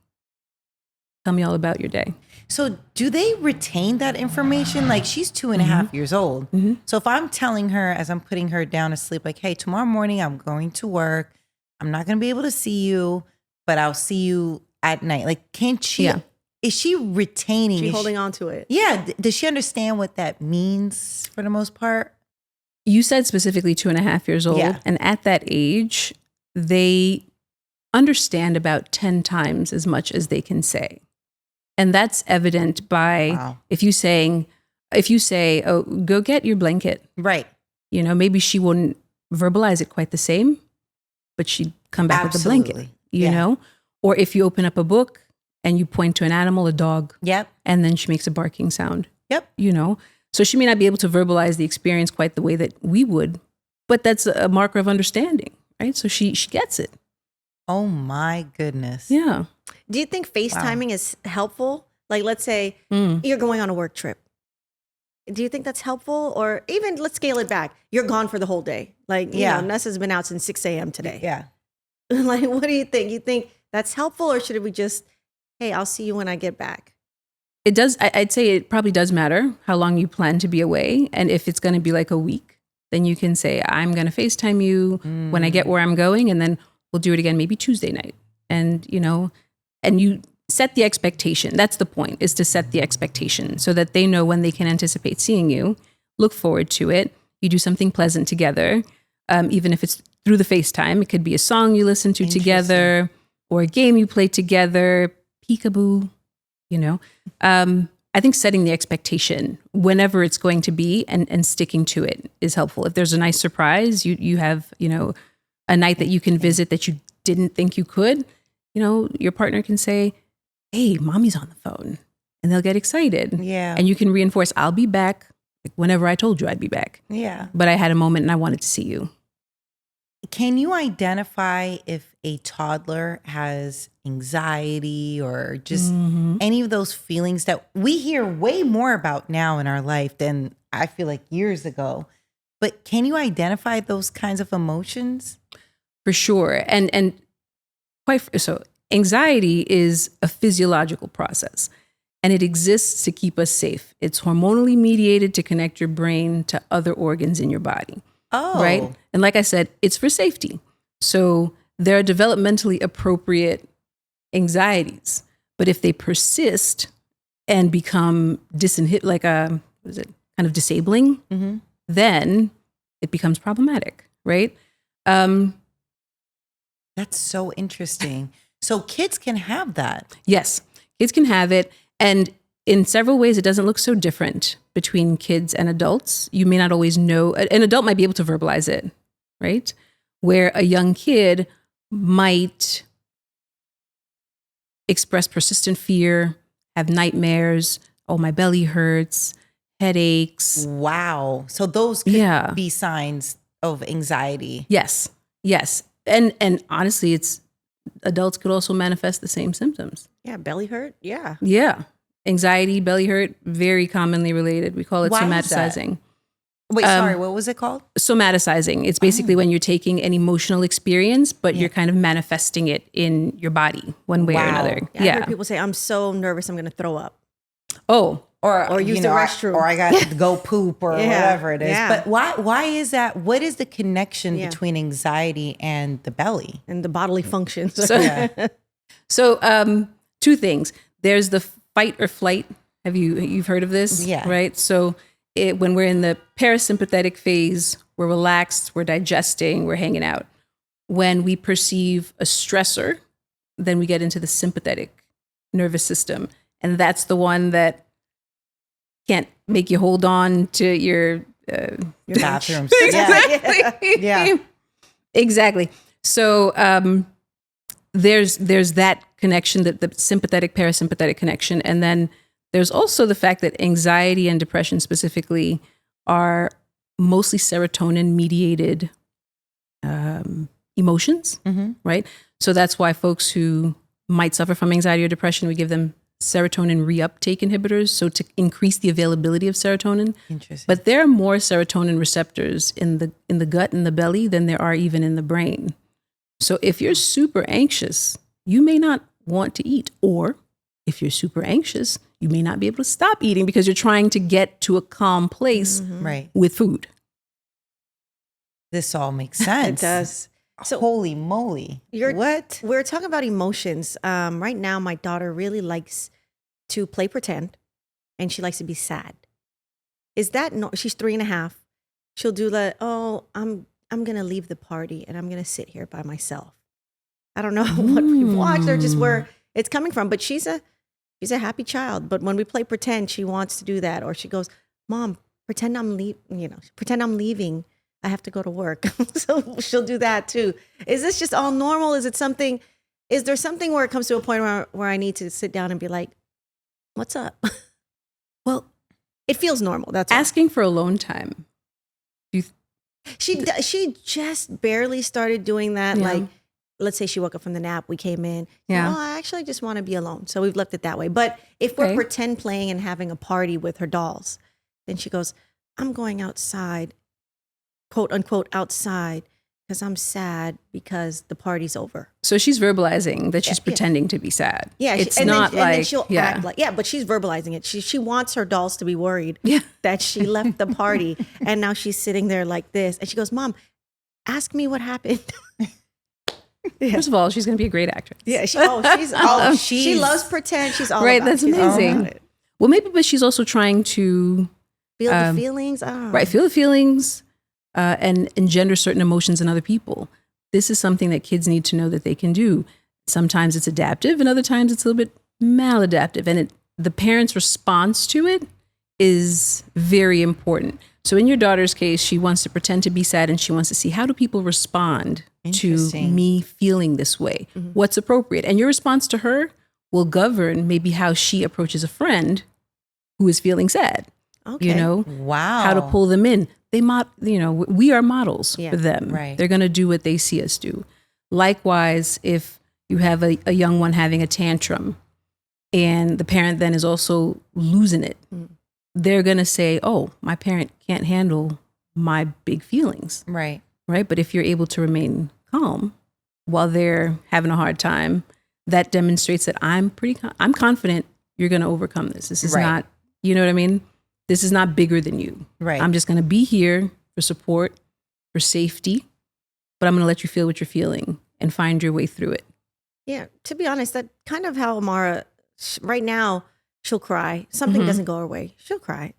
tell me all about your day. So do they retain that information? Like she's 2.5 years old. Mhm. So if I'm telling her as I'm putting her down to sleep, like, hey, tomorrow morning I'm going to work. I'm not going to be able to see you, but I'll see you at night. Like, can't she, Yeah. is she retaining? She's is holding she, on to it. Yeah. Does she understand what that means for the most part? You said specifically 2.5 years old. Yeah. And at that age, they understand about 10 times as much as they can say. And that's evident by Wow. if you say, oh, go get your blanket, Right. you know, maybe she wouldn't verbalize it quite the same, but she'd come back with the blanket, Absolutely. you Yeah. know? Or if you open up a book and you point to an animal, a dog, Yep. and then she makes a barking sound, Yep. you know? So she may not be able to verbalize the experience quite the way that we would, but that's a marker of understanding, right? So she gets it. Oh my goodness. Yeah. Do you think FaceTiming is helpful? Like, let's say Mm. you're going on a work trip. Do you think that's helpful? Or even let's scale it back. You're gone for the whole day. Like, Yeah. Nessa's been out since 6 a.m. today. Yeah. Like, what do you think? You think that's helpful, or should we just, hey, I'll see you when I get back? It does. I'd say it probably does matter how long you plan to be away. And if it's going to be like a week, then you can say, I'm going to FaceTime you when I get where I'm going. And then we'll do it again, maybe Tuesday night. And, you know, and you set the expectation. That's the point, is to set the expectation so that they know when they can anticipate seeing you, look forward to it. You do something pleasant together. Even if it's through the FaceTime, it could be a song you listen to together or a game you play together, peekaboo, you know. I think setting the expectation whenever it's going to be and sticking to it is helpful. If there's a nice surprise, you have, you know, a night that you can visit that you didn't think you could, you know, your partner can say, hey, mommy's on the phone, and they'll get excited. Yeah. And you can reinforce, I'll be back whenever I told you I'd be back. Yeah. But I had a moment and I wanted to see you. Can you identify if a toddler has anxiety or just any of those feelings that we hear way more about now in our life than I feel like years ago? But can you identify those kinds of emotions? For sure. And so anxiety is a physiological process, and it exists to keep us safe. It's hormonally mediated to connect your brain to other organs in your body. Oh, Right. And like I said, it's for safety. So there are developmentally appropriate anxieties, but if they persist and become like kind of disabling, then it becomes problematic. Right. That's so interesting. So kids can have that. Yes, kids can have it. And in several ways, it doesn't look so different between kids and adults. You may not always know. An adult might be able to verbalize it, right? Where a young kid might express persistent fear, have nightmares, oh, my belly hurts, headaches. Wow. So those could Yeah. be signs of anxiety. Yes, yes. And honestly, adults could also manifest the same symptoms. Yeah, belly hurt. Yeah. Yeah. Anxiety, belly hurt, very commonly related. We call it Why is that? somaticizing. Wait, sorry, what was it called? Somaticizing. It's basically when you're taking an emotional experience, but you're kind of manifesting it in your body one way or another. I hear people say, I'm so nervous, I'm going to throw up. Oh, Or use the restroom. Or I got to go poop or whatever it is. Yeah. But why is that? What is the connection between anxiety and the belly? And the bodily functions. So two things. There's the fight or flight. You've heard of this? Yeah. Right. So when we're in the parasympathetic phase, we're relaxed, we're digesting, we're hanging out. When we perceive a stressor, then we get into the sympathetic nervous system. And that's the one that can't make you hold on to your Bathroom. Exactly. Yeah. Exactly. So there's that connection, that the sympathetic parasympathetic connection, and then there's also the fact that anxiety and depression specifically are mostly serotonin mediated emotions, right? So that's why folks who might suffer from anxiety or depression, we give them serotonin reuptake inhibitors, so to increase the availability of serotonin. Interesting. But there are more serotonin receptors in the gut and the belly than there are even in the brain. So if you're super anxious, you may not want to eat. Or if you're super anxious, you may not be able to stop eating because you're trying to get to a calm place Right. with food. This all makes sense. It does. So Holy moly. What? We're talking about emotions. Right now, my daughter really likes to play pretend, and she likes to be sad. Is that no? She's 3.5. She'll do that. Oh, I'm gonna leave the party and I'm gonna sit here by myself. I don't know what we watched or just where it's coming from, but she's a happy child. But when we play pretend, she wants to do that, or she goes, "Mom, pretend I'm leaving. I have to go to work." So she'll do that too. Is this just all normal? Is there something where it comes to a point where I need to sit down and be like, what's up? Well, it feels normal. That's all. asking for alone time. She just barely started doing that. Yeah. Like, let's say she woke up from the nap, we came in. Yeah. Oh, I actually just want to be alone. So we've left it that way. But if we're pretend playing and having a party with her dolls, then she goes, I'm going outside, quote unquote, outside, because I'm sad because the party's over. So she's verbalizing that she's pretending to be sad. Yeah, it's and not then she'll act like, but she's verbalizing it. She wants her dolls to be worried that she left the party and now she's sitting there like this. And she goes, Mom, ask me what happened. First of all, she's going to be a great actress. Yeah, she loves pretend. She's all right. about That's it. She's all amazing. about it. Well, maybe, but she's also trying to Feel the feelings. I don't know. right, feel the feelings and engender certain emotions in other people. This is something that kids need to know that they can do. Sometimes it's adaptive, and other times it's a little bit maladaptive. And the parent's response to it is very important. So in your daughter's case, she wants to pretend to be sad, and she wants to see, how do people respond to me feeling this way? What's appropriate? And your response to her will govern maybe how she approaches a friend who is feeling sad. Okay. You know, Wow. how to pull them in. We are models for them. Right. They're going to do what they see us do. Likewise, if you have a young one having a tantrum and the parent then is also losing it, they're going to say, oh, my parent can't handle my big feelings. Right. Right. But if you're able to remain calm while they're having a hard time, that demonstrates that I'm confident you're going to overcome this. This is not, you know what I mean? This is not bigger than you. Right. I'm just going to be here for support, for safety, but I'm going to let you feel what you're feeling and find your way through it. Yeah, to be honest, that kind of how Amara, right now, she'll cry. Something doesn't go her way. She'll cry.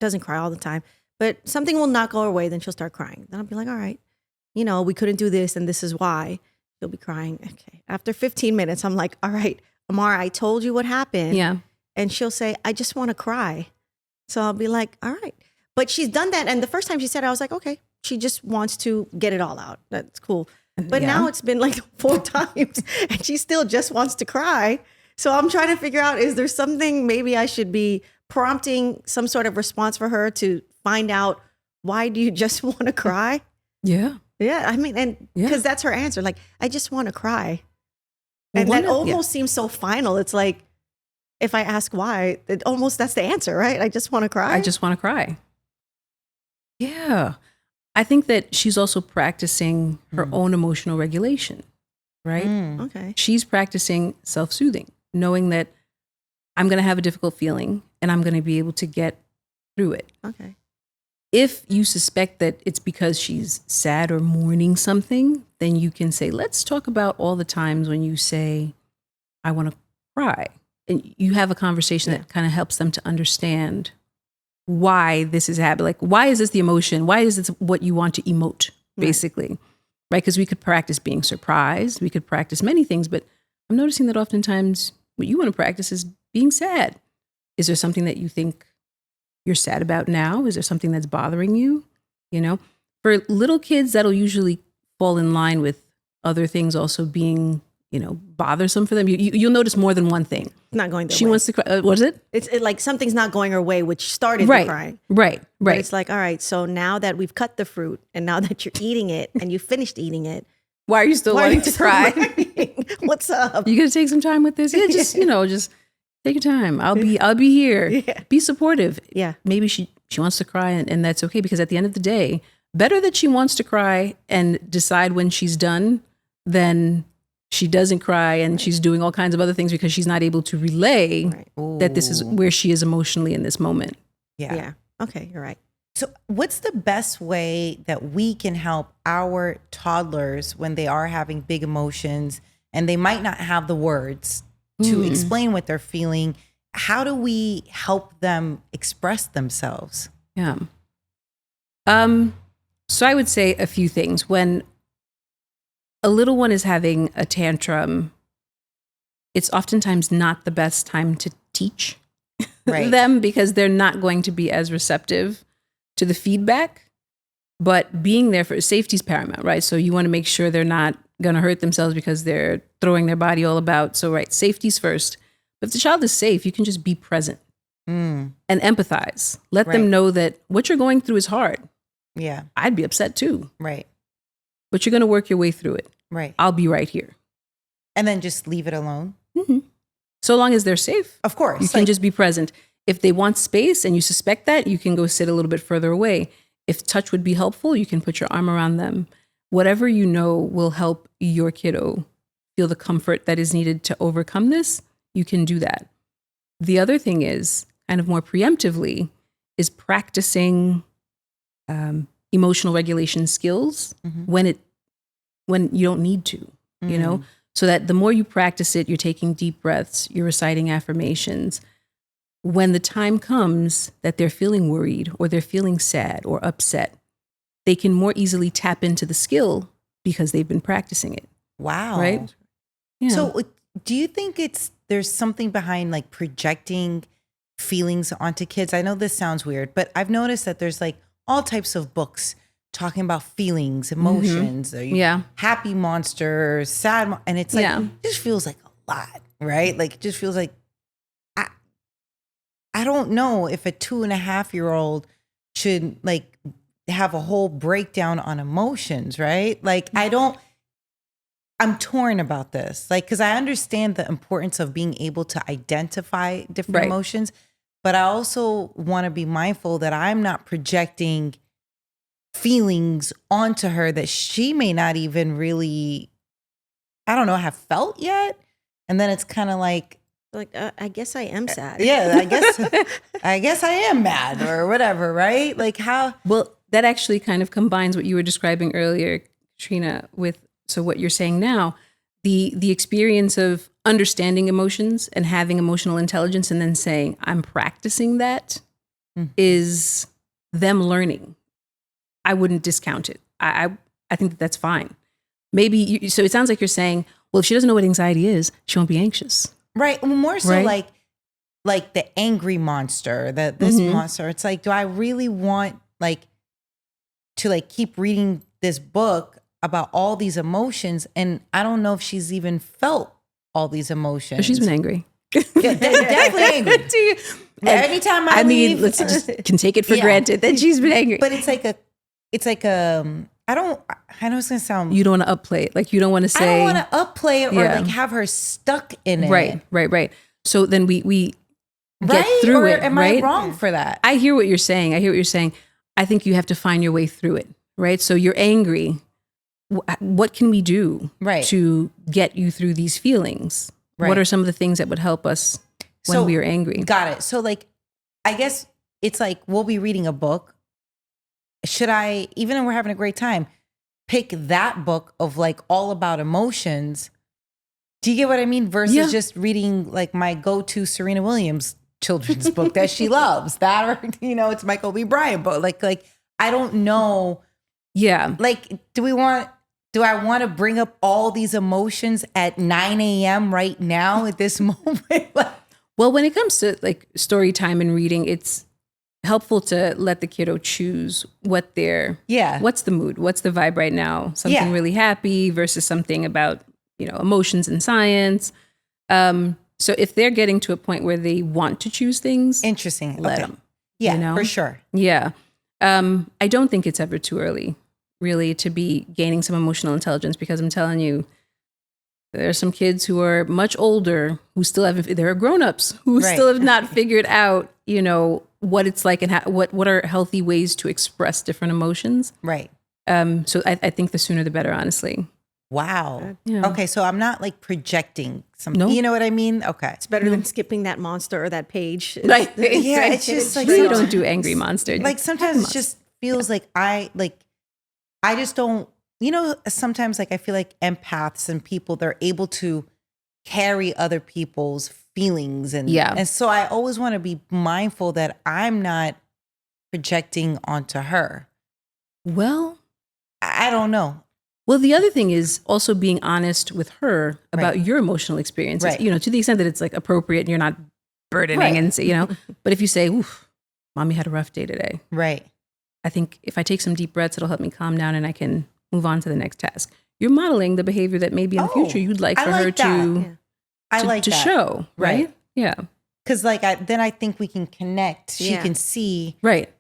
Doesn't cry all the time, but something will not go her way. Then she'll start crying. Then I'll be like, all right, we couldn't do this and this is why. She'll be crying. Okay. After 15 minutes, I'm like, all right, Amara, I told you what happened. Yeah. And she'll say, I just want to cry. So I'll be like, all right. But she's done that. And the first time she said it, I was like, okay, she just wants to get it all out. That's cool. But now it's been like 4 times and she still just wants to cry. So I'm trying to figure out, is there something maybe I should be prompting some sort of response for her to find out, why do you just want to cry? Yeah. Yeah. I mean, and because that's her answer. Like, I just want to cry. And that almost seems so final. It's like, if I ask why, that's the answer, right? I just want to cry. I just want to cry. Yeah. I think that she's also practicing her own emotional regulation, right? Okay. She's practicing self-soothing, knowing that I'm going to have a difficult feeling and I'm going to be able to get through it. Okay. If you suspect that it's because she's sad or mourning something, then you can say, let's talk about all the times when you say, I want to cry. And you have a conversation that kind of helps them to understand why this is happening. Like, why is this the emotion? Why is this what you want to emote, basically? Right? Because we could practice being surprised. We could practice many things, but I'm noticing that oftentimes what you want to practice is being sad. Is there something that you think you're sad about now? Is there something that's bothering you? You know, for little kids, that'll usually fall in line with other things also being, you know, bothersome for them. You'll notice more than one thing. It's not going their She way. wants to cry. Was it? It's like something's not going her way, which started Right. the crying. Right. But Right. it's like, all right, so now that we've cut the fruit and now that you're eating it and you finished eating it, Why are you still why are wanting you to still cry? crying? What's up? You gonna take some time with this? Yeah, just just take your time. I'll be here. Yeah. Be supportive. Yeah. Maybe she wants to cry and that's okay, because at the end of the day, better that she wants to cry and decide when she's done than she doesn't cry and she's doing all kinds of other things because she's not able to relay that this is where she is emotionally in this moment. Yeah. Okay, you're right. So, what's the best way that we can help our toddlers when they are having big emotions and they might not have the words to explain what they're feeling? How do we help them express themselves? Yeah. So I would say a few things. When a little one is having a tantrum, it's oftentimes not the best time to teach them, because they're not going to be as receptive to the feedback. But being there for safety is paramount, right? So you want to make sure they're not going to hurt themselves because they're throwing their body all about. So, right, safety's first. But if the child is safe, you can just be present and empathize. Let them know that what you're going through is hard. Yeah. I'd be upset too. Right. But you're going to work your way through it. Right. I'll be right here. And then just leave it alone. So long as they're safe. Of course. You can just be present. If they want space and you suspect that, you can go sit a little bit further away. If touch would be helpful, you can put your arm around them. Whatever you know will help your kiddo feel the comfort that is needed to overcome this, you can do that. The other thing is, kind of more preemptively, is practicing emotional regulation skills when you don't need to, you know, so that the more you practice it, you're taking deep breaths, you're reciting affirmations. When the time comes that they're feeling worried or they're feeling sad or upset, they can more easily tap into the skill because they've been practicing it. Wow. Right? Yeah. So do you think there's something behind like projecting feelings onto kids? I know this sounds weird, but I've noticed that there's like all types of books talking about feelings, emotions, happy monster, sad, and it's like, it just feels like a lot, right? Like it just feels like, I don't know if a 2.5-year-old should like have a whole breakdown on emotions, right? Like I'm torn about this. Like, cause I understand the importance of being able to identify different emotions, but I also want to be mindful that I'm not projecting feelings onto her that she may not even really, I don't know, have felt yet. And then it's kind of like, I guess I am sad. Yeah, I guess I am mad or whatever, right? Like how? Well, that actually kind of combines what you were describing earlier, Katrina, with what you're saying now, the experience of understanding emotions and having emotional intelligence, and then saying I'm practicing that is them learning. I wouldn't discount it. I think that's fine. Maybe so. It sounds like you're saying, well, if she doesn't know what anxiety is, she won't be anxious. Right. More so like the angry monster, this monster. It's like, do I really want to keep reading this book about all these emotions? And I don't know if she's even felt all these emotions. But she's been angry. Yeah, definitely angry. Anytime I leave, let's just can take it for granted that she's been angry. But it's like I know it's gonna sound. You don't want to upplay it. Like you don't want to say. I don't want to upplay it or like have her stuck in it. Right. So then we get right? through or it. Am right? I wrong for that? I hear what you're saying. I think you have to find your way through it, right? So you're angry. What can we do to get you through these feelings? Right. What are some of the things that would help us when we are angry? Got it. So like, I guess it's like, we'll be reading a book. Should I, even when we're having a great time, pick that book of like all about emotions? Do you get what I mean? Versus just reading like my go-to Serena Williams children's book that she loves. That, or, you know, it's my Kobe Bryant book. Like, I don't know. Yeah. Like, do I want to bring up all these emotions at 9 a.m. right now at this moment? Well, when it comes to like story time and reading, it's helpful to let the kiddo choose what's the mood, what's the vibe right now, something really happy versus something about, you know, emotions and science. So if they're getting to a point where they want to choose things, interesting, let them. Yeah, you know? For sure. Yeah. I don't think it's ever too early, really, to be gaining some emotional intelligence, because I'm telling you, there are some kids who are much older who still haven't, there are grownups who still have not figured out, you know, what it's like and what are healthy ways to express different emotions. Right. So I think the sooner the better, honestly. Wow. Yeah. Okay, so I'm not like projecting something. You know what I mean? Okay. It's better than skipping that monster or that page. Right. Yeah, it's just like, you don't do angry monster. Like sometimes it just feels like I just don't, you know, sometimes like I feel like empaths and people, they're able to carry other people's feelings. And so I always want to be mindful that I'm not projecting onto her. Well, I don't know. Well, the other thing is also being honest with her about your emotional experiences, you know, to the extent that it's like appropriate and you're not burdening and say, you know, but if you say, oof, mommy had a rough day today. Right. I think if I take some deep breaths, it'll help me calm down and I can move on to the next task. You're modeling the behavior that maybe in the future you'd like for her to show. Right. Yeah. Cause like, then I think we can connect. She can see. Right.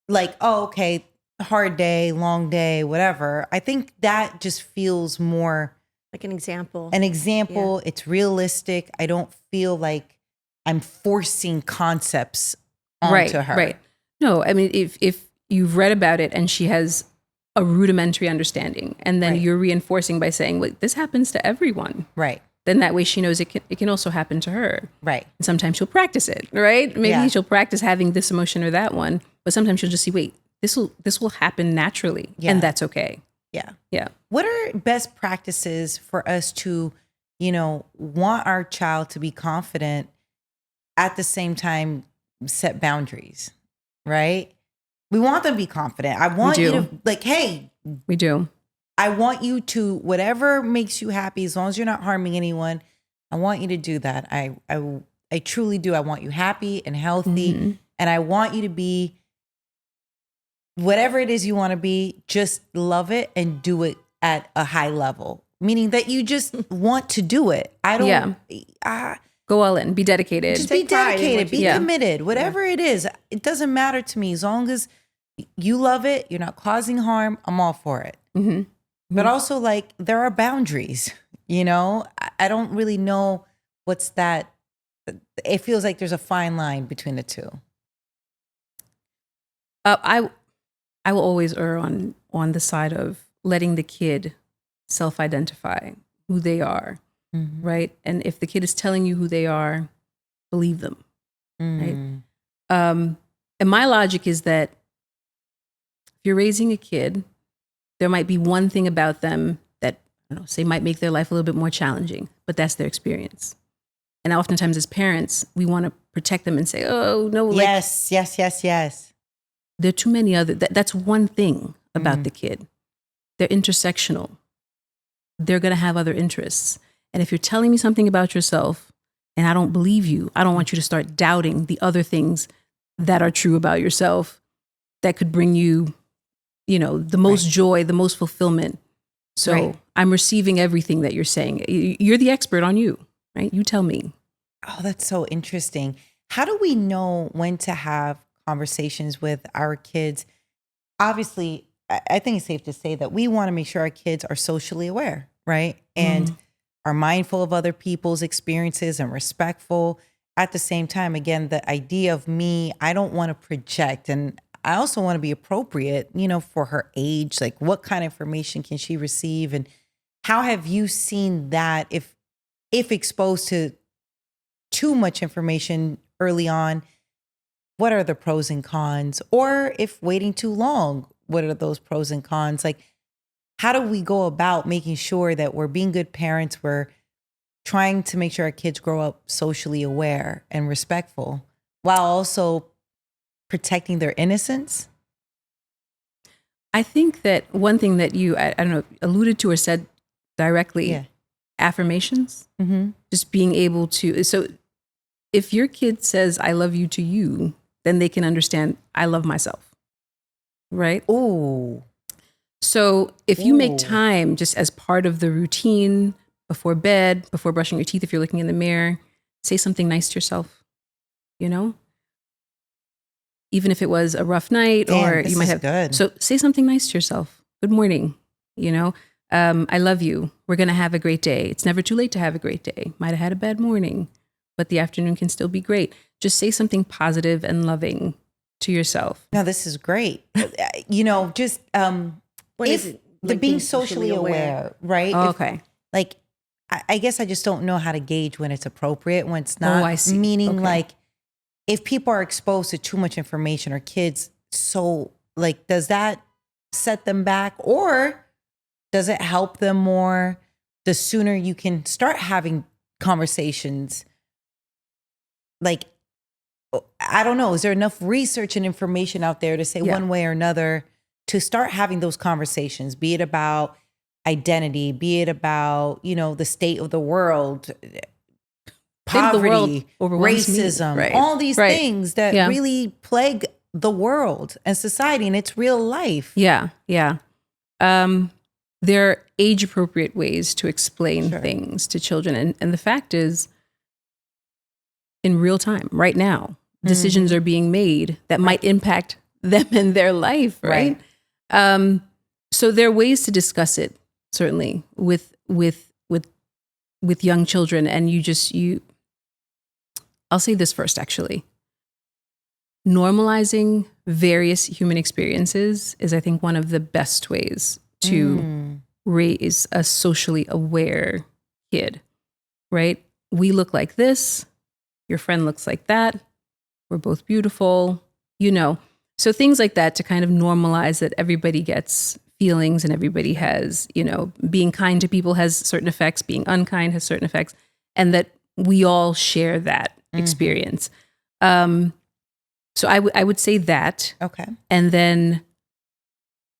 Like, oh, okay. Hard day, long day, whatever. I think that just feels more like an example. It's realistic. I don't feel like I'm forcing concepts onto her. Right. No, I mean, if you've read about it and she has a rudimentary understanding, and then you're reinforcing by saying, well, this happens to everyone. Right. Then that way she knows it can also happen to her. Right. And sometimes she'll practice it, right? Maybe she'll practice having this emotion or that one, but sometimes she'll just see, wait, this will happen naturally, and that's okay. Yeah. Yeah. What are best practices for us to, you know, want our child to be confident, at the same time set boundaries, right? We want them to be confident. I want you to like, hey, we do. I want you to, whatever makes you happy, as long as you're not harming anyone, I want you to do that. I truly do. I want you happy and healthy, and I want you to be whatever it is you want to be, just love it and do it at a high level. Meaning that you just want to do it. I don't go all in, be dedicated. Just be dedicated, be committed. Whatever it is, it doesn't matter to me. As long as you love it, you're not causing harm, I'm all for it. But also, like, there are boundaries, you know? I don't really know what's that. It feels like there's a fine line between the two. I will always err on the side of letting the kid self-identify who they are, right? And if the kid is telling you who they are, believe them, right? And my logic is that if you're raising a kid, there might be one thing about them that, I don't know, say might make their life a little bit more challenging, but that's their experience. And oftentimes as parents, we want to protect them and say, oh, no. Yes. There are too many other, that's one thing about the kid. They're intersectional. They're going to have other interests. And if you're telling me something about yourself and I don't believe you, I don't want you to start doubting the other things that are true about yourself that could bring you, you know, the most joy, the most fulfillment. So I'm receiving everything that you're saying. You're the expert on you, right? You tell me. Oh, that's so interesting. How do we know when to have conversations with our kids? Obviously, I think it's safe to say that we want to make sure our kids are socially aware, right? And are mindful of other people's experiences and respectful. At the same time, again, the idea of me, I don't want to project. And I also want to be appropriate, for her age. Like, what kind of information can she receive? And how have you seen that if exposed to too much information early on, what are the pros and cons? Or if waiting too long, what are those pros and cons? Like, how do we go about making sure that we're being good parents? We're trying to make sure our kids grow up socially aware and respectful while also protecting their innocence? I think that one thing that you, I don't know, alluded to or said directly, affirmations, just being able to, so if your kid says, I love you to you, then they can understand, I love myself, right? Ooh. So if you make time just as part of the routine, before bed, before brushing your teeth, if you're looking in the mirror, say something nice to yourself, even if it was a rough night. Damn, or you might have good. So say something nice to yourself. Good morning. I love you. We're going to have a great day. It's never too late to have a great day. Might have had a bad morning, but the afternoon can still be great. Just say something positive and loving to yourself. No, this is great. Just What is it? the being socially aware, right? Oh, okay. I guess I just don't know how to gauge when it's appropriate, when it's not. Oh, I see. Meaning, Okay. if people are exposed to too much information or kids, does that set them back, or does it help them more the sooner you can start having conversations? I don't know. Is there enough research and information out there to say one way or another to start having those conversations, be it about identity, be it about, the state of the world, poverty, racism, right. all these Right. things that really plague the world and society and its real life. Yeah. There are age appropriate ways to explain things to children. And the fact is, in real time, right now, decisions are being made that might impact them in their life, right? So there are ways to discuss it, certainly, with young children. And I'll say this first, actually. Normalizing various human experiences is, I think, one of the best ways to raise a socially aware kid, right? We look like this. Your friend looks like that. We're both beautiful, So things like that to kind of normalize that everybody gets feelings and everybody has, being kind to people has certain effects, being unkind has certain effects, and that we all share that experience. So I would say that. Okay. And then,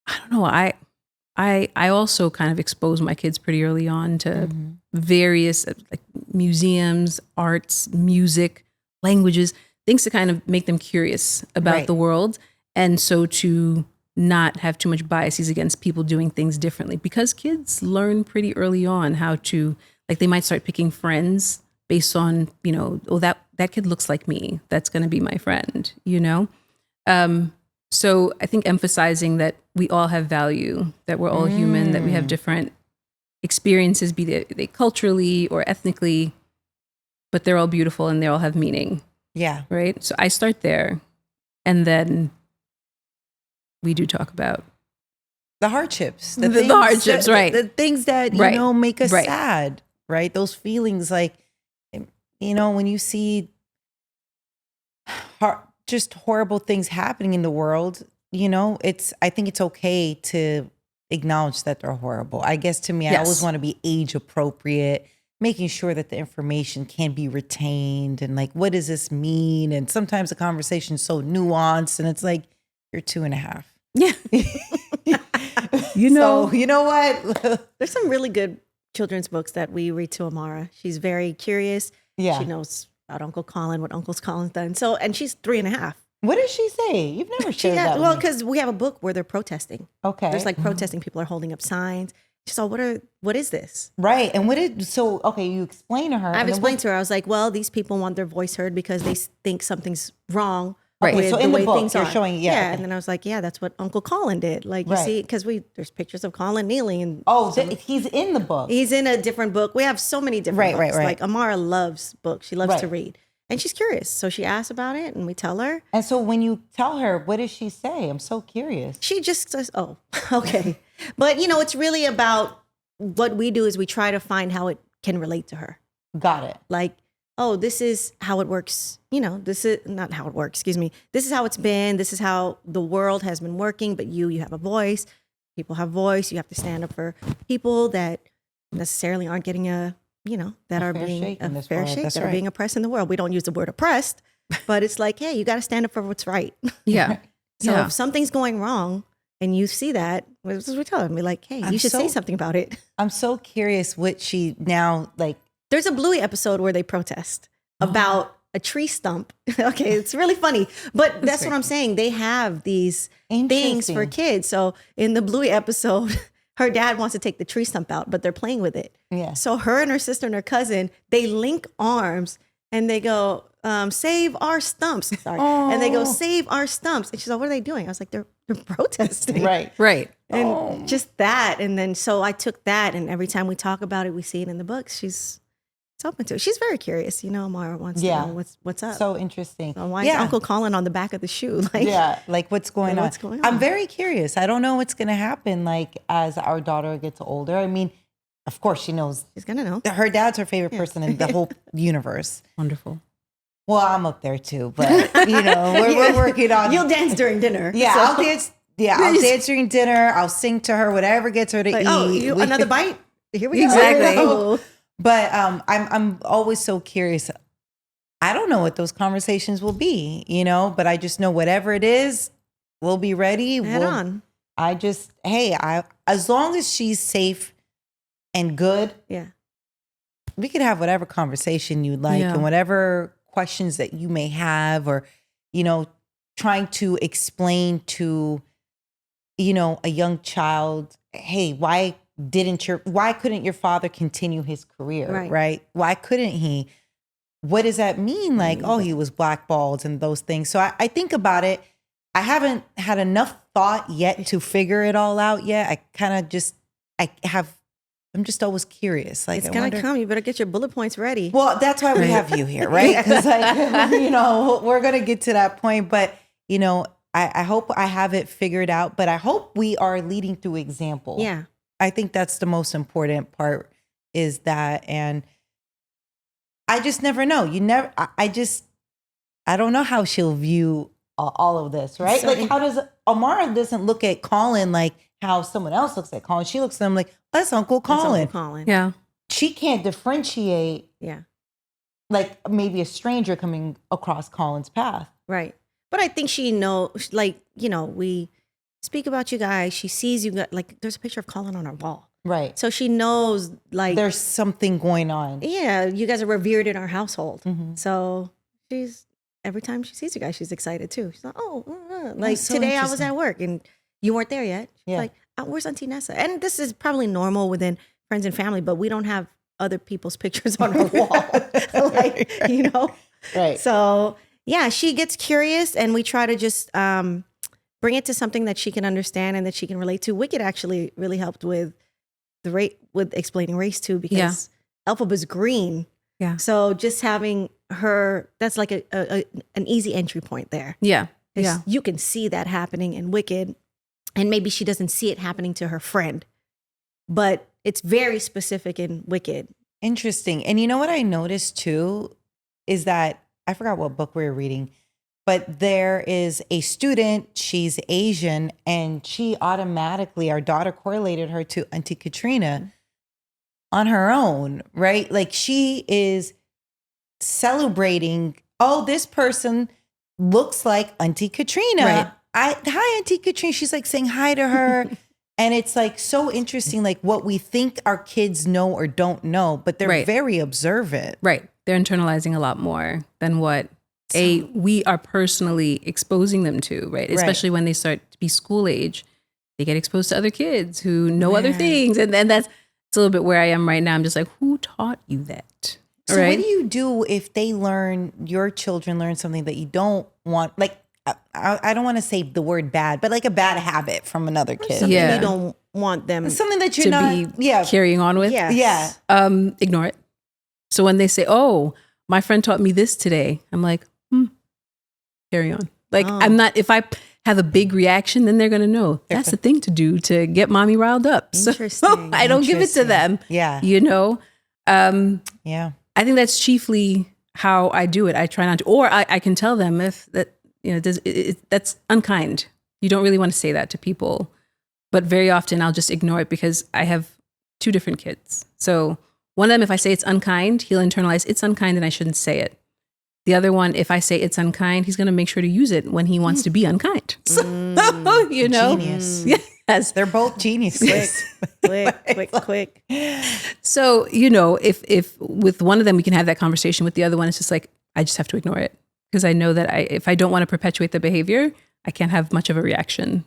I don't know, I also kind of expose my kids pretty early on to various museums, arts, music, languages, things to kind of make them curious about the world. And so to not have too much biases against people doing things differently, because kids learn pretty early on how to, they might start picking friends based on, that kid looks like me. That's going to be my friend, So I think emphasizing that we all have value, that we're all human, that we have different experiences, be they culturally or ethnically, but they're all beautiful and they all have meaning. Yeah. Right. So I start there, and then we do talk about the hardships, the hardships, right? The things that make us sad, right? Those feelings, when you see just horrible things happening in the world, I think it's okay to acknowledge that they're horrible. I guess to me, I always want to be age appropriate, making sure that the information can be retained and what does this mean? And sometimes the conversation is so nuanced and it's you're 2.5. Yeah. So, you know what? There's some really good children's books that we read to Amara. She's very curious. Yeah. She knows about Uncle Colin, what Uncle Colin's done. So, and she's 3.5. What does she say? You've never shared that. Well, because we have a book where they're protesting. Okay. There's protesting. People are holding up signs. She's all, what is this? Right. And you explain to her. I've explained to her. I was like, well, these people want their voice heard because they think something's wrong. Right. With So the in way the book, things you're are. showing, Yeah. okay. And then I was like, yeah, that's what Uncle Colin did. You see, because there's pictures of Colin kneeling. And he's in the book. He's in a different book. We have so many different books. Right. Amara loves books. She loves to read. and she's curious. So she asks about it and we tell her. And so when you tell her, what does she say? I'm so curious. She just says, oh, okay. But, it's really about what we do is we try to find how it can relate to her. Got it. Like, oh, this is how it works. This is not how it works. Excuse me. This is how it's been. This is how the world has been working. But you have a voice. People have voice. You have to stand up for people that necessarily aren't getting that are being a fair shake, that are being oppressed in the world. We don't use the word oppressed, but it's like, hey, you got to stand up for what's right. Yeah. So if something's going wrong and you see that, we tell them, we're like, hey, you should say something about it. I'm so curious what she now like. There's a Bluey episode where they protest about a tree stump. Okay, it's really funny, but that's what I'm saying. They have these things for kids. So in the Bluey episode, her dad wants to take the tree stump out, but they're playing with it. Yeah. So her and her sister and her cousin, they link arms and they go, save our stumps. Sorry. And they go, save our stumps. And she's like, what are they doing? I was like, they're protesting. Right. And just that. And then, so I took that, and every time we talk about it, we see it in the books. She's open to it. She's very curious. Mara wants to know what's up. So interesting. So why is Uncle Colin on the back of the shoe? Like what's going on? I'm very curious. I don't know what's going to happen like as our daughter gets older. I mean, of course she knows. She's going to know. Her dad's her favorite person in the whole universe. Wonderful. Well, I'm up there too, but we're working on. You'll dance during dinner. Yeah, I'll dance. Yeah, I'll dance during dinner. I'll sing to her, whatever gets her to eat. Oh, another bite? Here we go. Exactly. Oh. But I'm always so curious. I don't know what those conversations will be, but I just know whatever it is, we'll be ready. Head on. As long as she's safe and good, we could have whatever conversation you'd like and whatever questions that you may have, or, trying to explain to, a young child, hey, why couldn't your father continue his career? Right? Why couldn't he? What does that mean? Like, he was blackballed and those things. So I think about it. I haven't had enough thought yet to figure it all out yet. I kind of just, I'm just always curious. Like, it's going to come. You better get your bullet points ready. Well, that's why we have you here, right? Because we're going to get to that point. But, I hope I have it figured out, but I hope we are leading through example. Yeah. I think that's the most important part, is that. And I just never know. I don't know how she'll view all of this, right? So like, how does Amara doesn't look at Colin like how someone else looks at Colin. She looks at him like, that's Uncle Colin. That's Uncle Colin. Yeah. She can't differentiate. Yeah. Like maybe a stranger coming across Colin's path. Right. But I think she knows, like, we speak about you guys. She sees you, like, there's a picture of Colin on her wall. Right. So she knows, like, there's something going on. Yeah. You guys are revered in our household. Mm-hmm. So every time she sees you guys, she's excited too. She's like, like so today I was at work and you weren't there yet. She's like, where's Auntie Nessa? And this is probably normal within friends and family, but we don't have other people's pictures on our wall. Like, Right. So yeah, she gets curious, and we try to just bring it to something that she can understand and that she can relate to. Wicked actually really helped with with explaining race too, because Elphaba's green. Yeah. So just having her, that's like an easy entry point there. Yeah. You can see that happening in Wicked, and maybe she doesn't see it happening to her friend, but it's very specific in Wicked. Interesting. And you know what I noticed too is that, I forgot what book we were reading, but there is a student, she's Asian, and she automatically, our daughter correlated her to Auntie Katrina on her own, right? Like, she is celebrating, this person looks like Auntie Katrina. Right. Hi, Auntie Katrina. She's like saying hi to her. And it's like so interesting, like what we think our kids know or don't know, but they're very observant. Right. They're internalizing a lot more than what we are personally exposing them to, right? Especially when they start to be school age, they get exposed to other kids who know other things. And then it's a little bit where I am right now. I'm just like, who taught you that? So what do you do if your children learn something that you don't want, like, I don't want to say the word bad, but like a bad habit from another kid. Something you don't want them something that you're not be carrying on with. Yeah. Ignore it. So when they say, my friend taught me this today. I'm like, carry on. Like, Oh. I'm not, if I have a big reaction, then they're going to know that's the thing to do to get mommy riled up. So Interesting. I don't give it to them. Yeah. You know? Yeah. I think that's chiefly how I do it. I try not to, or I can tell them if that, you know, that's unkind. You don't really want to say that to people. But very often I'll just ignore it because I have 2 different kids. So one of them, if I say it's unkind, he'll internalize it's unkind and I shouldn't say it. The other one, if I say it's unkind, he's going to make sure to use it when he wants to be unkind. So, you know? Genius. Yes. They're both geniuses. Quick. So, you know, if with one of them we can have that conversation, with the other one it's just like, I just have to ignore it. Because I know that if I don't want to perpetuate the behavior, I can't have much of a reaction.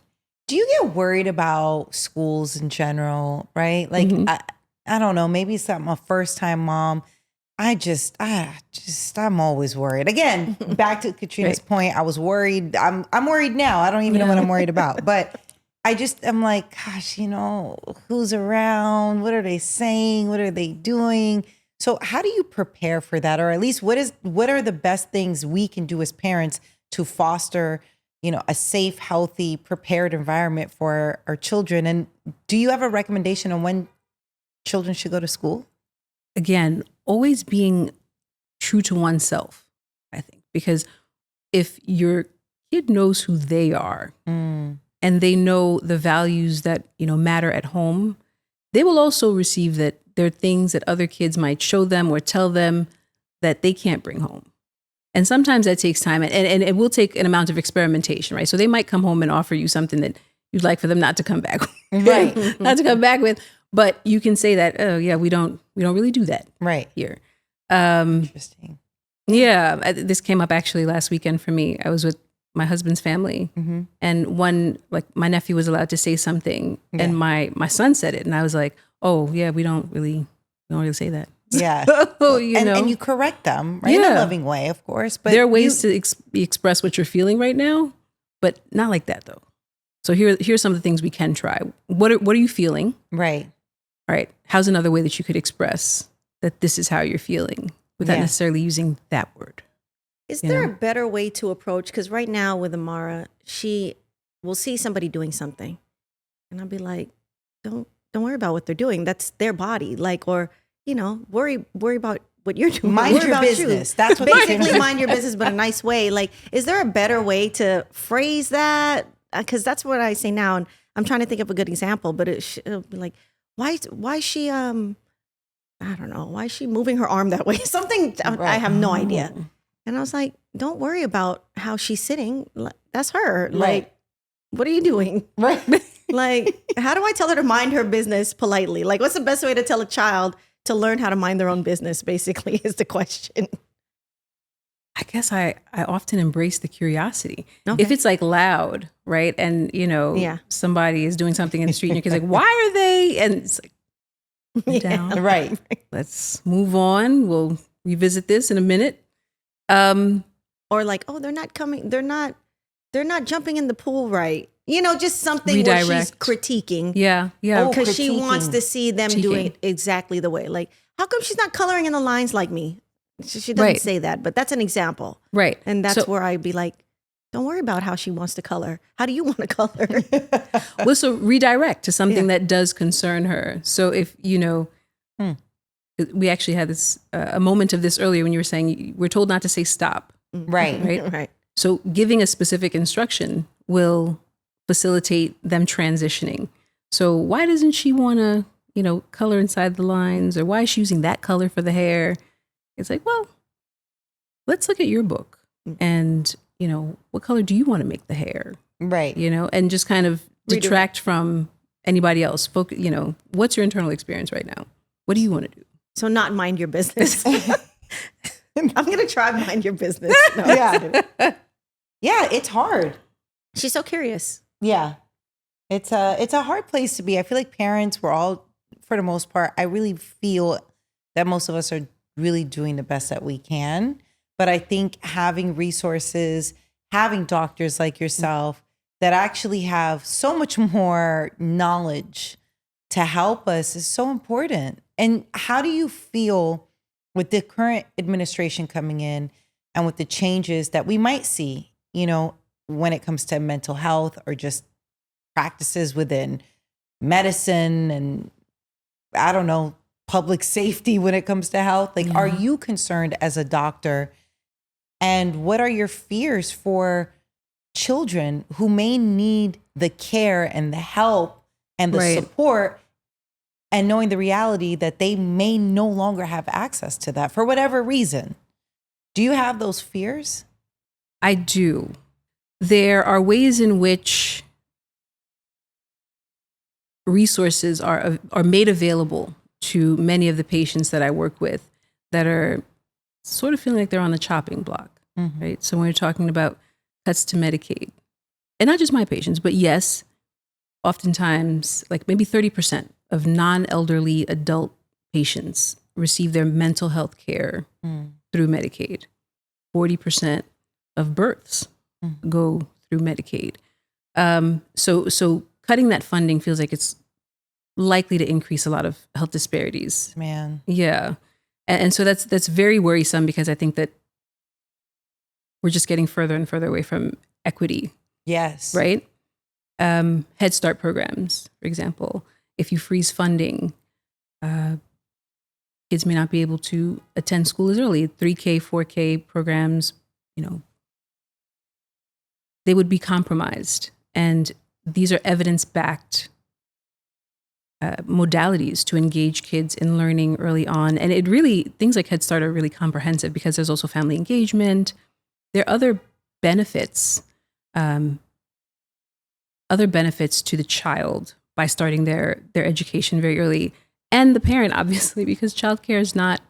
Do you get worried about schools in general, right? Like, I don't know, maybe it's I'm a first-time mom. I'm always worried. Again, back to Katrina's point, I was worried. I'm worried now. I don't even know what I'm worried about. But I'm like, gosh, you know, who's around? What are they saying? What are they doing? So how do you prepare for that? Or at least what are the best things we can do as parents to foster, you know, a safe, healthy, prepared environment for our children? And do you have a recommendation on when children should go to school? Again, always being true to oneself, I think, because if your kid knows who they are and they know the values that, you know, matter at home, they will also receive that there are things that other kids might show them or tell them that they can't bring home. And sometimes that takes time and it will take an amount of experimentation, right? So they might come home and offer you something that you'd like for them not to come back with, Right. not to come back with. But you can say that, oh yeah, we don't really do that Right. here. Interesting. Yeah, this came up actually last weekend for me. I was with my husband's family, and my nephew was allowed to say something, and my son said it, and I was like, oh yeah, we don't really say that. Yeah. And you correct them, right? In a loving way, of course. But there are ways to express what you're feeling right now, but not like that though. So here's some of the things we can try. What are you feeling? Right. All right. How's another way that you could express that this is how you're feeling without necessarily using that word? Is there a better way to approach? Because right now with Amara, she will see somebody doing something, and I'll be like, "Don't worry about what they're doing. That's their body." Like, or you know, worry about what you're doing. Mind Worry your about business. You. That's what basically mind your business, but a nice way. Like, is there a better way to phrase that? Because that's what I say now, and I'm trying to think of a good example. But it'll be like, why is she I don't know, why is she moving her arm that way? Something I have no idea. And I was like, don't worry about how she's sitting. That's her. Right. Like, what are you doing? Right. Like, how do I tell her to mind her business politely? Like, what's the best way to tell a child to learn how to mind their own business, basically, is the question. I guess I often embrace the curiosity. Okay. If it's like loud, right? And, you know, somebody is doing something in the street and your kid's like, why are they? And it's like, down. Right. Let's move on. We'll revisit this in a minute. Or like, oh, they're not coming. They're not jumping in the pool right. You know, just something where she's critiquing. Yeah. Yeah. Because she wants to see them doing it exactly the way. Like, how come she's not coloring in the lines like me? She doesn't say that, but that's an example. Right. And that's where I'd be like, don't worry about how she wants to color. How do you want to color? Well, so redirect to something that does concern her. So if, you know, we actually had this, a moment of this earlier when you were saying we're told not to say stop. Right. Right. So giving a specific instruction will facilitate them transitioning. So why doesn't she want to, you know, color inside the lines, or why is she using that color for the hair? It's like, well, let's look at your book and, you know, what color do you want to make the hair? Right. You know, and just kind of detract from anybody else. Focus, you know, what's your internal experience right now? What do you want to do? So not mind your business. I'm going to try mind your business. No, Yeah, it's hard. She's so curious. Yeah. It's a hard place to be. I feel like parents, we're all, for the most part, I really feel that most of us are really doing the best that we can. But I think having resources, having doctors like yourself that actually have so much more knowledge to help us is so important. And how do you feel with the current administration coming in and with the changes that we might see, when it comes to mental health or just practices within medicine and I don't know, public safety when it comes to health, like, are you concerned as a doctor? And what are your fears for children who may need the care and the help and the support, and knowing the reality that they may no longer have access to that for whatever reason? Do you have those fears? I do. There are ways in which resources are made available to many of the patients that I work with that are sort of feeling like they're on the chopping block, right? So when we're talking about cuts to Medicaid, and not just my patients, but yes, oftentimes, like maybe 30% of non-elderly adult patients receive their mental health care through Medicaid. 40% of births go through Medicaid. So cutting that funding feels like it's likely to increase a lot of health disparities. Man. Yeah. And so that's very worrisome, because I think that we're just getting further and further away from equity. Yes. Right? Head Start programs, for example. If you freeze funding, kids may not be able to attend school as early. 3K, 4K programs, they would be compromised. And these are evidence-backed modalities to engage kids in learning early on. And it really, things like Head Start are really comprehensive, because there's also family engagement. There are other benefits to the child by starting their education very early. And the parent, obviously, because childcare is not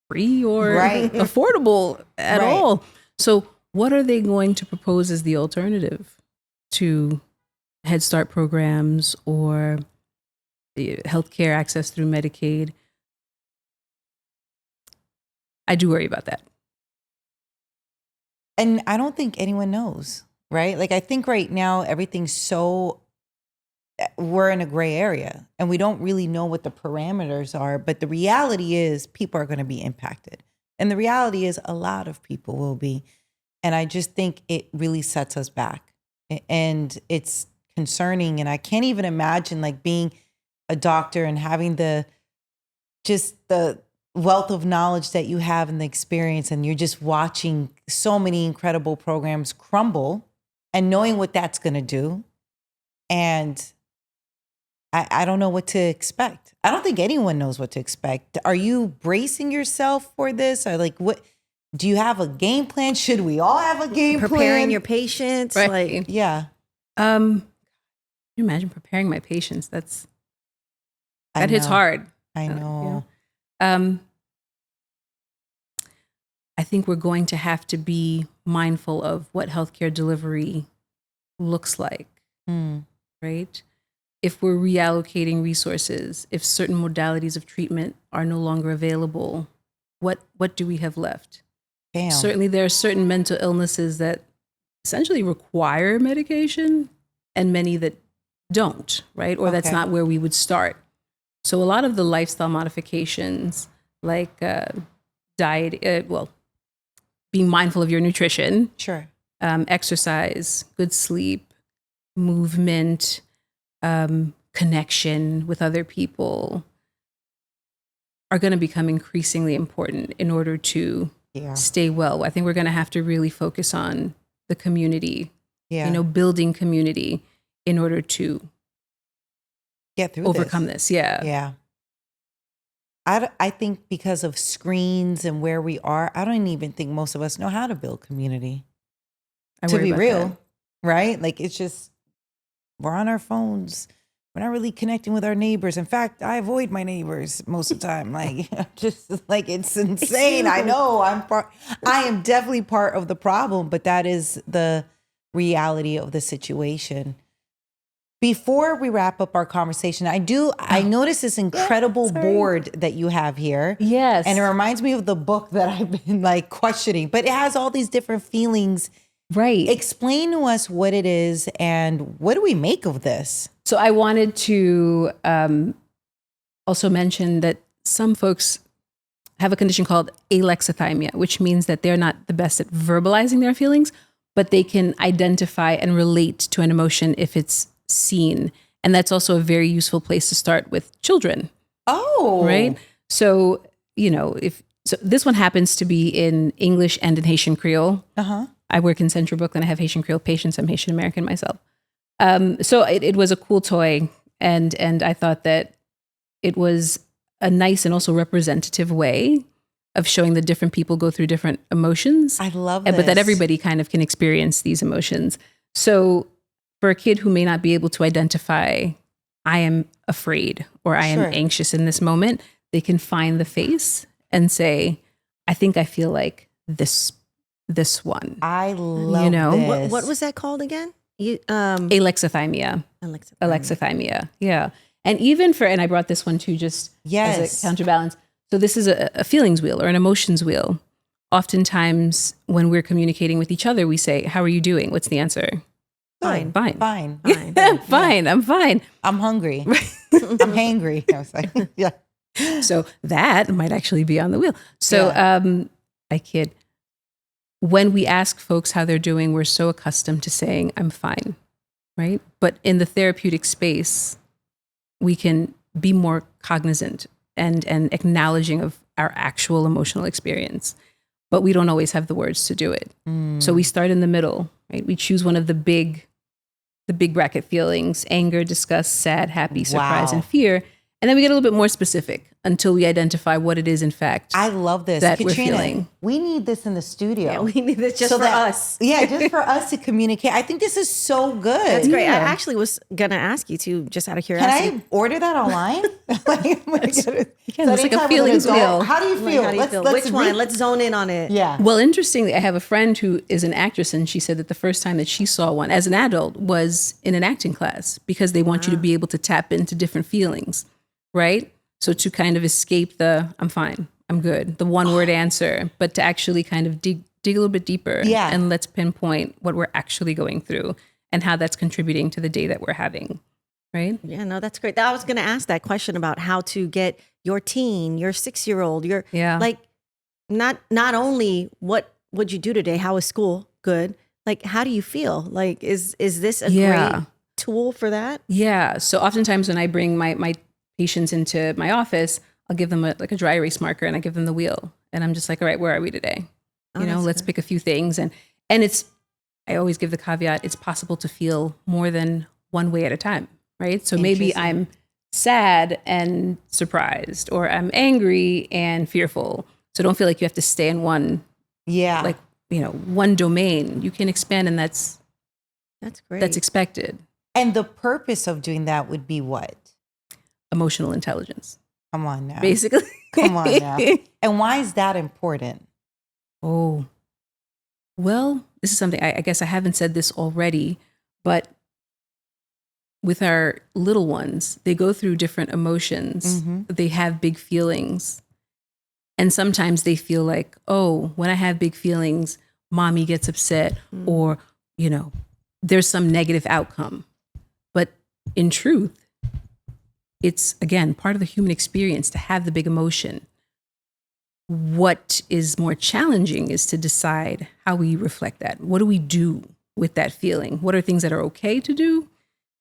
free or affordable at all. So what are they going to propose as the alternative to Head Start programs or healthcare access through Medicaid? I do worry about that. And I don't think anyone knows, right? Like, I think right now everything's we're in a gray area and we don't really know what the parameters are. But the reality is people are going to be impacted. And the reality is a lot of people will be. And I just think it really sets us back. And it's concerning. And I can't even imagine like being a doctor and having the wealth of knowledge that you have and the experience, and you're just watching so many incredible programs crumble and knowing what that's going to do. And I don't know what to expect. I don't think anyone knows what to expect. Are you bracing yourself for this? Or like, what do you have a game plan? Should we all have a game plan? Preparing your patients. Right. Like, yeah. Can you imagine preparing my patients? That hits hard. I know. I think we're going to have to be mindful of what healthcare delivery looks like, right? If we're reallocating resources, if certain modalities of treatment are no longer available, what do we have left? Damn. Certainly there are certain mental illnesses that essentially require medication and many that don't, right? Or that's not where we would start. So a lot of the lifestyle modifications, like diet, being mindful of your nutrition, Sure. Exercise, good sleep, movement, connection with other people are going to become increasingly important in order to stay well. I think we're going to have to really focus on the community, building community in order to get through overcome this. Yeah. I think because of screens and where we are, I don't even think most of us know how to build community. To be real, right? Like, it's just, we're on our phones. We're not really connecting with our neighbors. In fact, I avoid my neighbors most of the time. Like, just like, it's insane. I know I am definitely part of the problem, but that is the reality of the situation. Before we wrap up our conversation, I noticed this incredible board that you have here. Yes. And it reminds me of the book that I've been like questioning, but it has all these different feelings. Right. Explain to us what it is and what do we make of this? So I wanted to also mention that some folks have a condition called alexithymia, which means that they're not the best at verbalizing their feelings, but they can identify and relate to an emotion if it's seen. And that's also a very useful place to start with children. Oh. Right? So, so this one happens to be in English and in Haitian Creole. Uh-huh. I work in Central Brooklyn. I have Haitian Creole patients. I'm Haitian American myself. So it was a cool toy. And I thought that it was a nice and also representative way of showing that different people go through different emotions. I love this. But that everybody kind of can experience these emotions. So for a kid who may not be able to identify, I am afraid or I am anxious in this moment, they can find the face and say, I think I feel like this one. I love this. What was that called again? Alexithymia. Alexithymia. Yeah. And even and I brought this one too, just as a counterbalance. So this is a feelings wheel or an emotions wheel. Oftentimes when we're communicating with each other, we say, how are you doing? What's the answer? Fine. Fine. Fine. I'm fine. I'm hungry. I'm hangry. I was like, yeah. So that might actually be on the wheel. So I kid. When we ask folks how they're doing, we're so accustomed to saying, I'm fine, right? But in the therapeutic space, we can be more cognizant and acknowledging of our actual emotional experience. But we don't always have the words to do it. So we start in the middle, right? We choose one of the big bracket feelings: anger, disgust, sad, happy, surprise, and fear. And then we get a little bit more specific until we identify what it is, in fact. I love this. That Katrina, we're feeling. We need this in the studio. Yeah, we need this just for us. Yeah, just for us to communicate. I think this is so good. That's great. Yeah. I actually was going to ask you to, just out of curiosity. Can I order that online? It's like a feelings wheel. How do you feel? How do you feel? Which one? Let's zone in on it. Yeah. Well, interestingly, I have a friend who is an actress, and she said that the first time that she saw one as an adult was in an acting class, because they want you to be able to tap into different feelings, right? So to kind of escape the, I'm fine, I'm good, the one word answer, but to actually kind of dig a little bit deeper. Yeah. And let's pinpoint what we're actually going through and how that's contributing to the day that we're having, right? Yeah, no, that's great. I was going to ask that question about how to get your teen, your 6-year-old, like, not only what would you do today? How was school? Good. Like, how do you feel? Like, is this a great tool for that? Yeah. So oftentimes when I bring my patients into my office, I'll give them a dry erase marker and I give them the wheel. And I'm just like, all right, where are we today? Let's pick a few things. And I always give the caveat, it's possible to feel more than one way at a time, right? So maybe I'm sad and surprised, or I'm angry and fearful. So don't feel like you have to stay in one, one domain. You can expand, and that's great. That's expected. And the purpose of doing that would be what? Emotional intelligence. Come on now. Basically. Come on now. And why is that important? Oh, well, this is something I guess I haven't said this already, but with our little ones, they go through different emotions. Mm-hmm. They have big feelings. And sometimes they feel like, oh, when I have big feelings, mommy gets upset, or, there's some negative outcome. But in truth, it's, again, part of the human experience to have the big emotion. What is more challenging is to decide how we reflect that. What do we do with that feeling? What are things that are okay to do?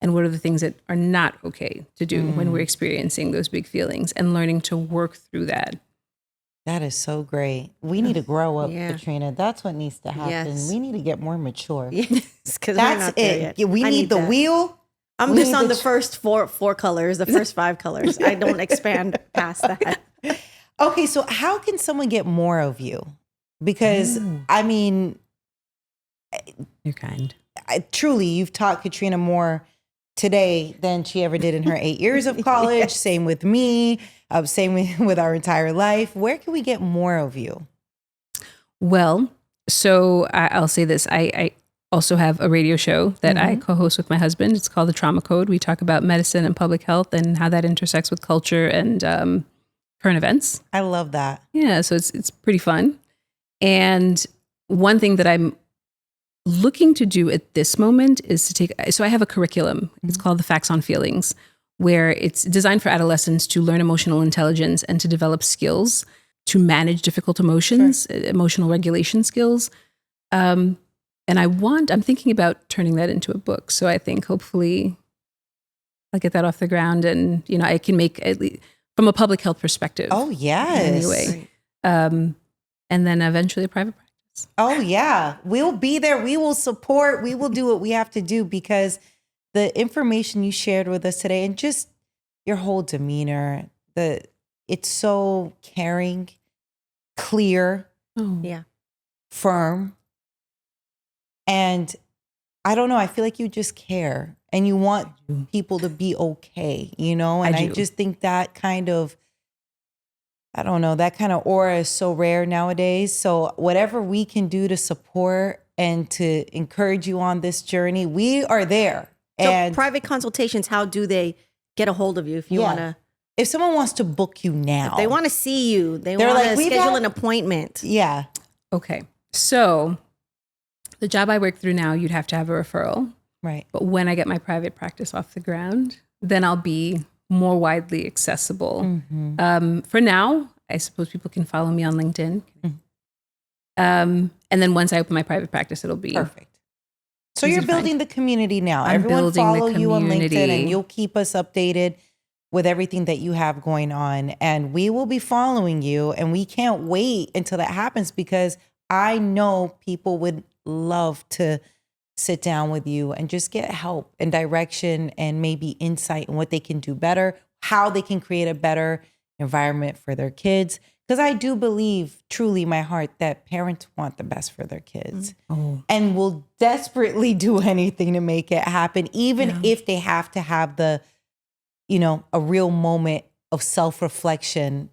And what are the things that are not okay to do when we're experiencing those big feelings, and learning to work through that? That is so great. We need to grow up, Katrina. That's what needs to happen. Yes. We need to get more mature. Yes, because that's it. We need the wheel. I'm just on the first four colors, the first 5 colors. I don't expand past that. Okay, so how can someone get more of you? Because, I mean, you're kind. Truly, you've taught Katrina more today than she ever did in her 8 years of college. Yes. Same with me. Same with our entire life. Where can we get more of you? Well, so I'll say this. I also have a radio show that I co-host with my husband. It's called The Trauma Code. We talk about medicine and public health and how that intersects with culture and current events. I love that. Yeah, so it's pretty fun. And one thing that I'm looking to do at this moment is to so I have a curriculum. It's called The Facts on Feelings, where it's designed for adolescents to learn emotional intelligence and to develop skills to manage difficult emotions, emotional regulation skills. And I'm thinking about turning that into a book. So I think hopefully I'll get that off the ground, and, you know, I can make at least from a public health perspective. Oh, yes. Anyway. And then eventually a private practice. Oh, yeah. We'll be there. We will support. We will do what we have to do, because the information you shared with us today and just your whole demeanor, it's so caring, clear, Yeah. firm. And I don't know, I feel like you just care and you want people to be okay, you know? And I just think that kind of, I don't know, that kind of aura is so rare nowadays. So whatever we can do to support and to encourage you on this journey, we are there. So And private consultations, how do they get a hold of you if you want to? if someone wants to book you now, They want to see you. They They're want like, to "We've schedule had-" an appointment. Yeah. Okay. So the job I work through now, you'd have to have a referral. Right. But when I get my private practice off the ground, then I'll be more widely accessible. Mm-hmm. For now, I suppose people can follow me on LinkedIn. And then once I open my private practice, it'll be Perfect. So easy you're to find. building the community now. I'm Everyone building the follow you on LinkedIn, community. and you'll keep us updated with everything that you have going on. And we will be following you, and we can't wait until that happens, because I know people would love to sit down with you and just get help and direction and maybe insight on what they can do better, how they can create a better environment for their kids. Because I do believe truly in my heart that parents want the best for their kids and will desperately do anything to make it happen, even if they have to have the, you know, a real moment of self-reflection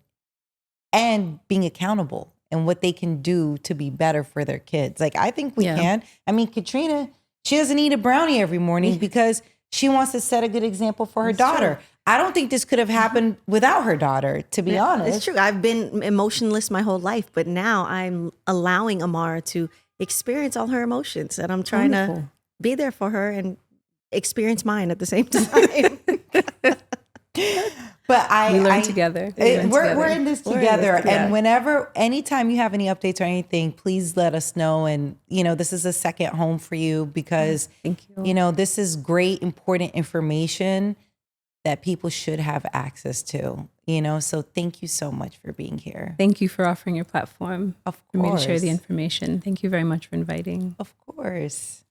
and being accountable and what they can do to be better for their kids. Like, I think we can. I mean, Katrina, she doesn't eat a brownie every morning because she wants to set a good example for her daughter. True. I don't think this could have happened without her daughter, to be honest. It's true. I've been emotionless my whole life, but now I'm allowing Amara to experience all her emotions, and I'm trying to be there for her and experience mine at the same time. But we learn together. We're in this together. And anytime you have any updates or anything, please let us know. And, you know, this is a second home for you, because, thank you. You know, this is great, important information that people should have access to, you know? So thank you so much for being here. Thank you for offering your platform Of course. for me to share the information. Thank you very much for inviting. Of course.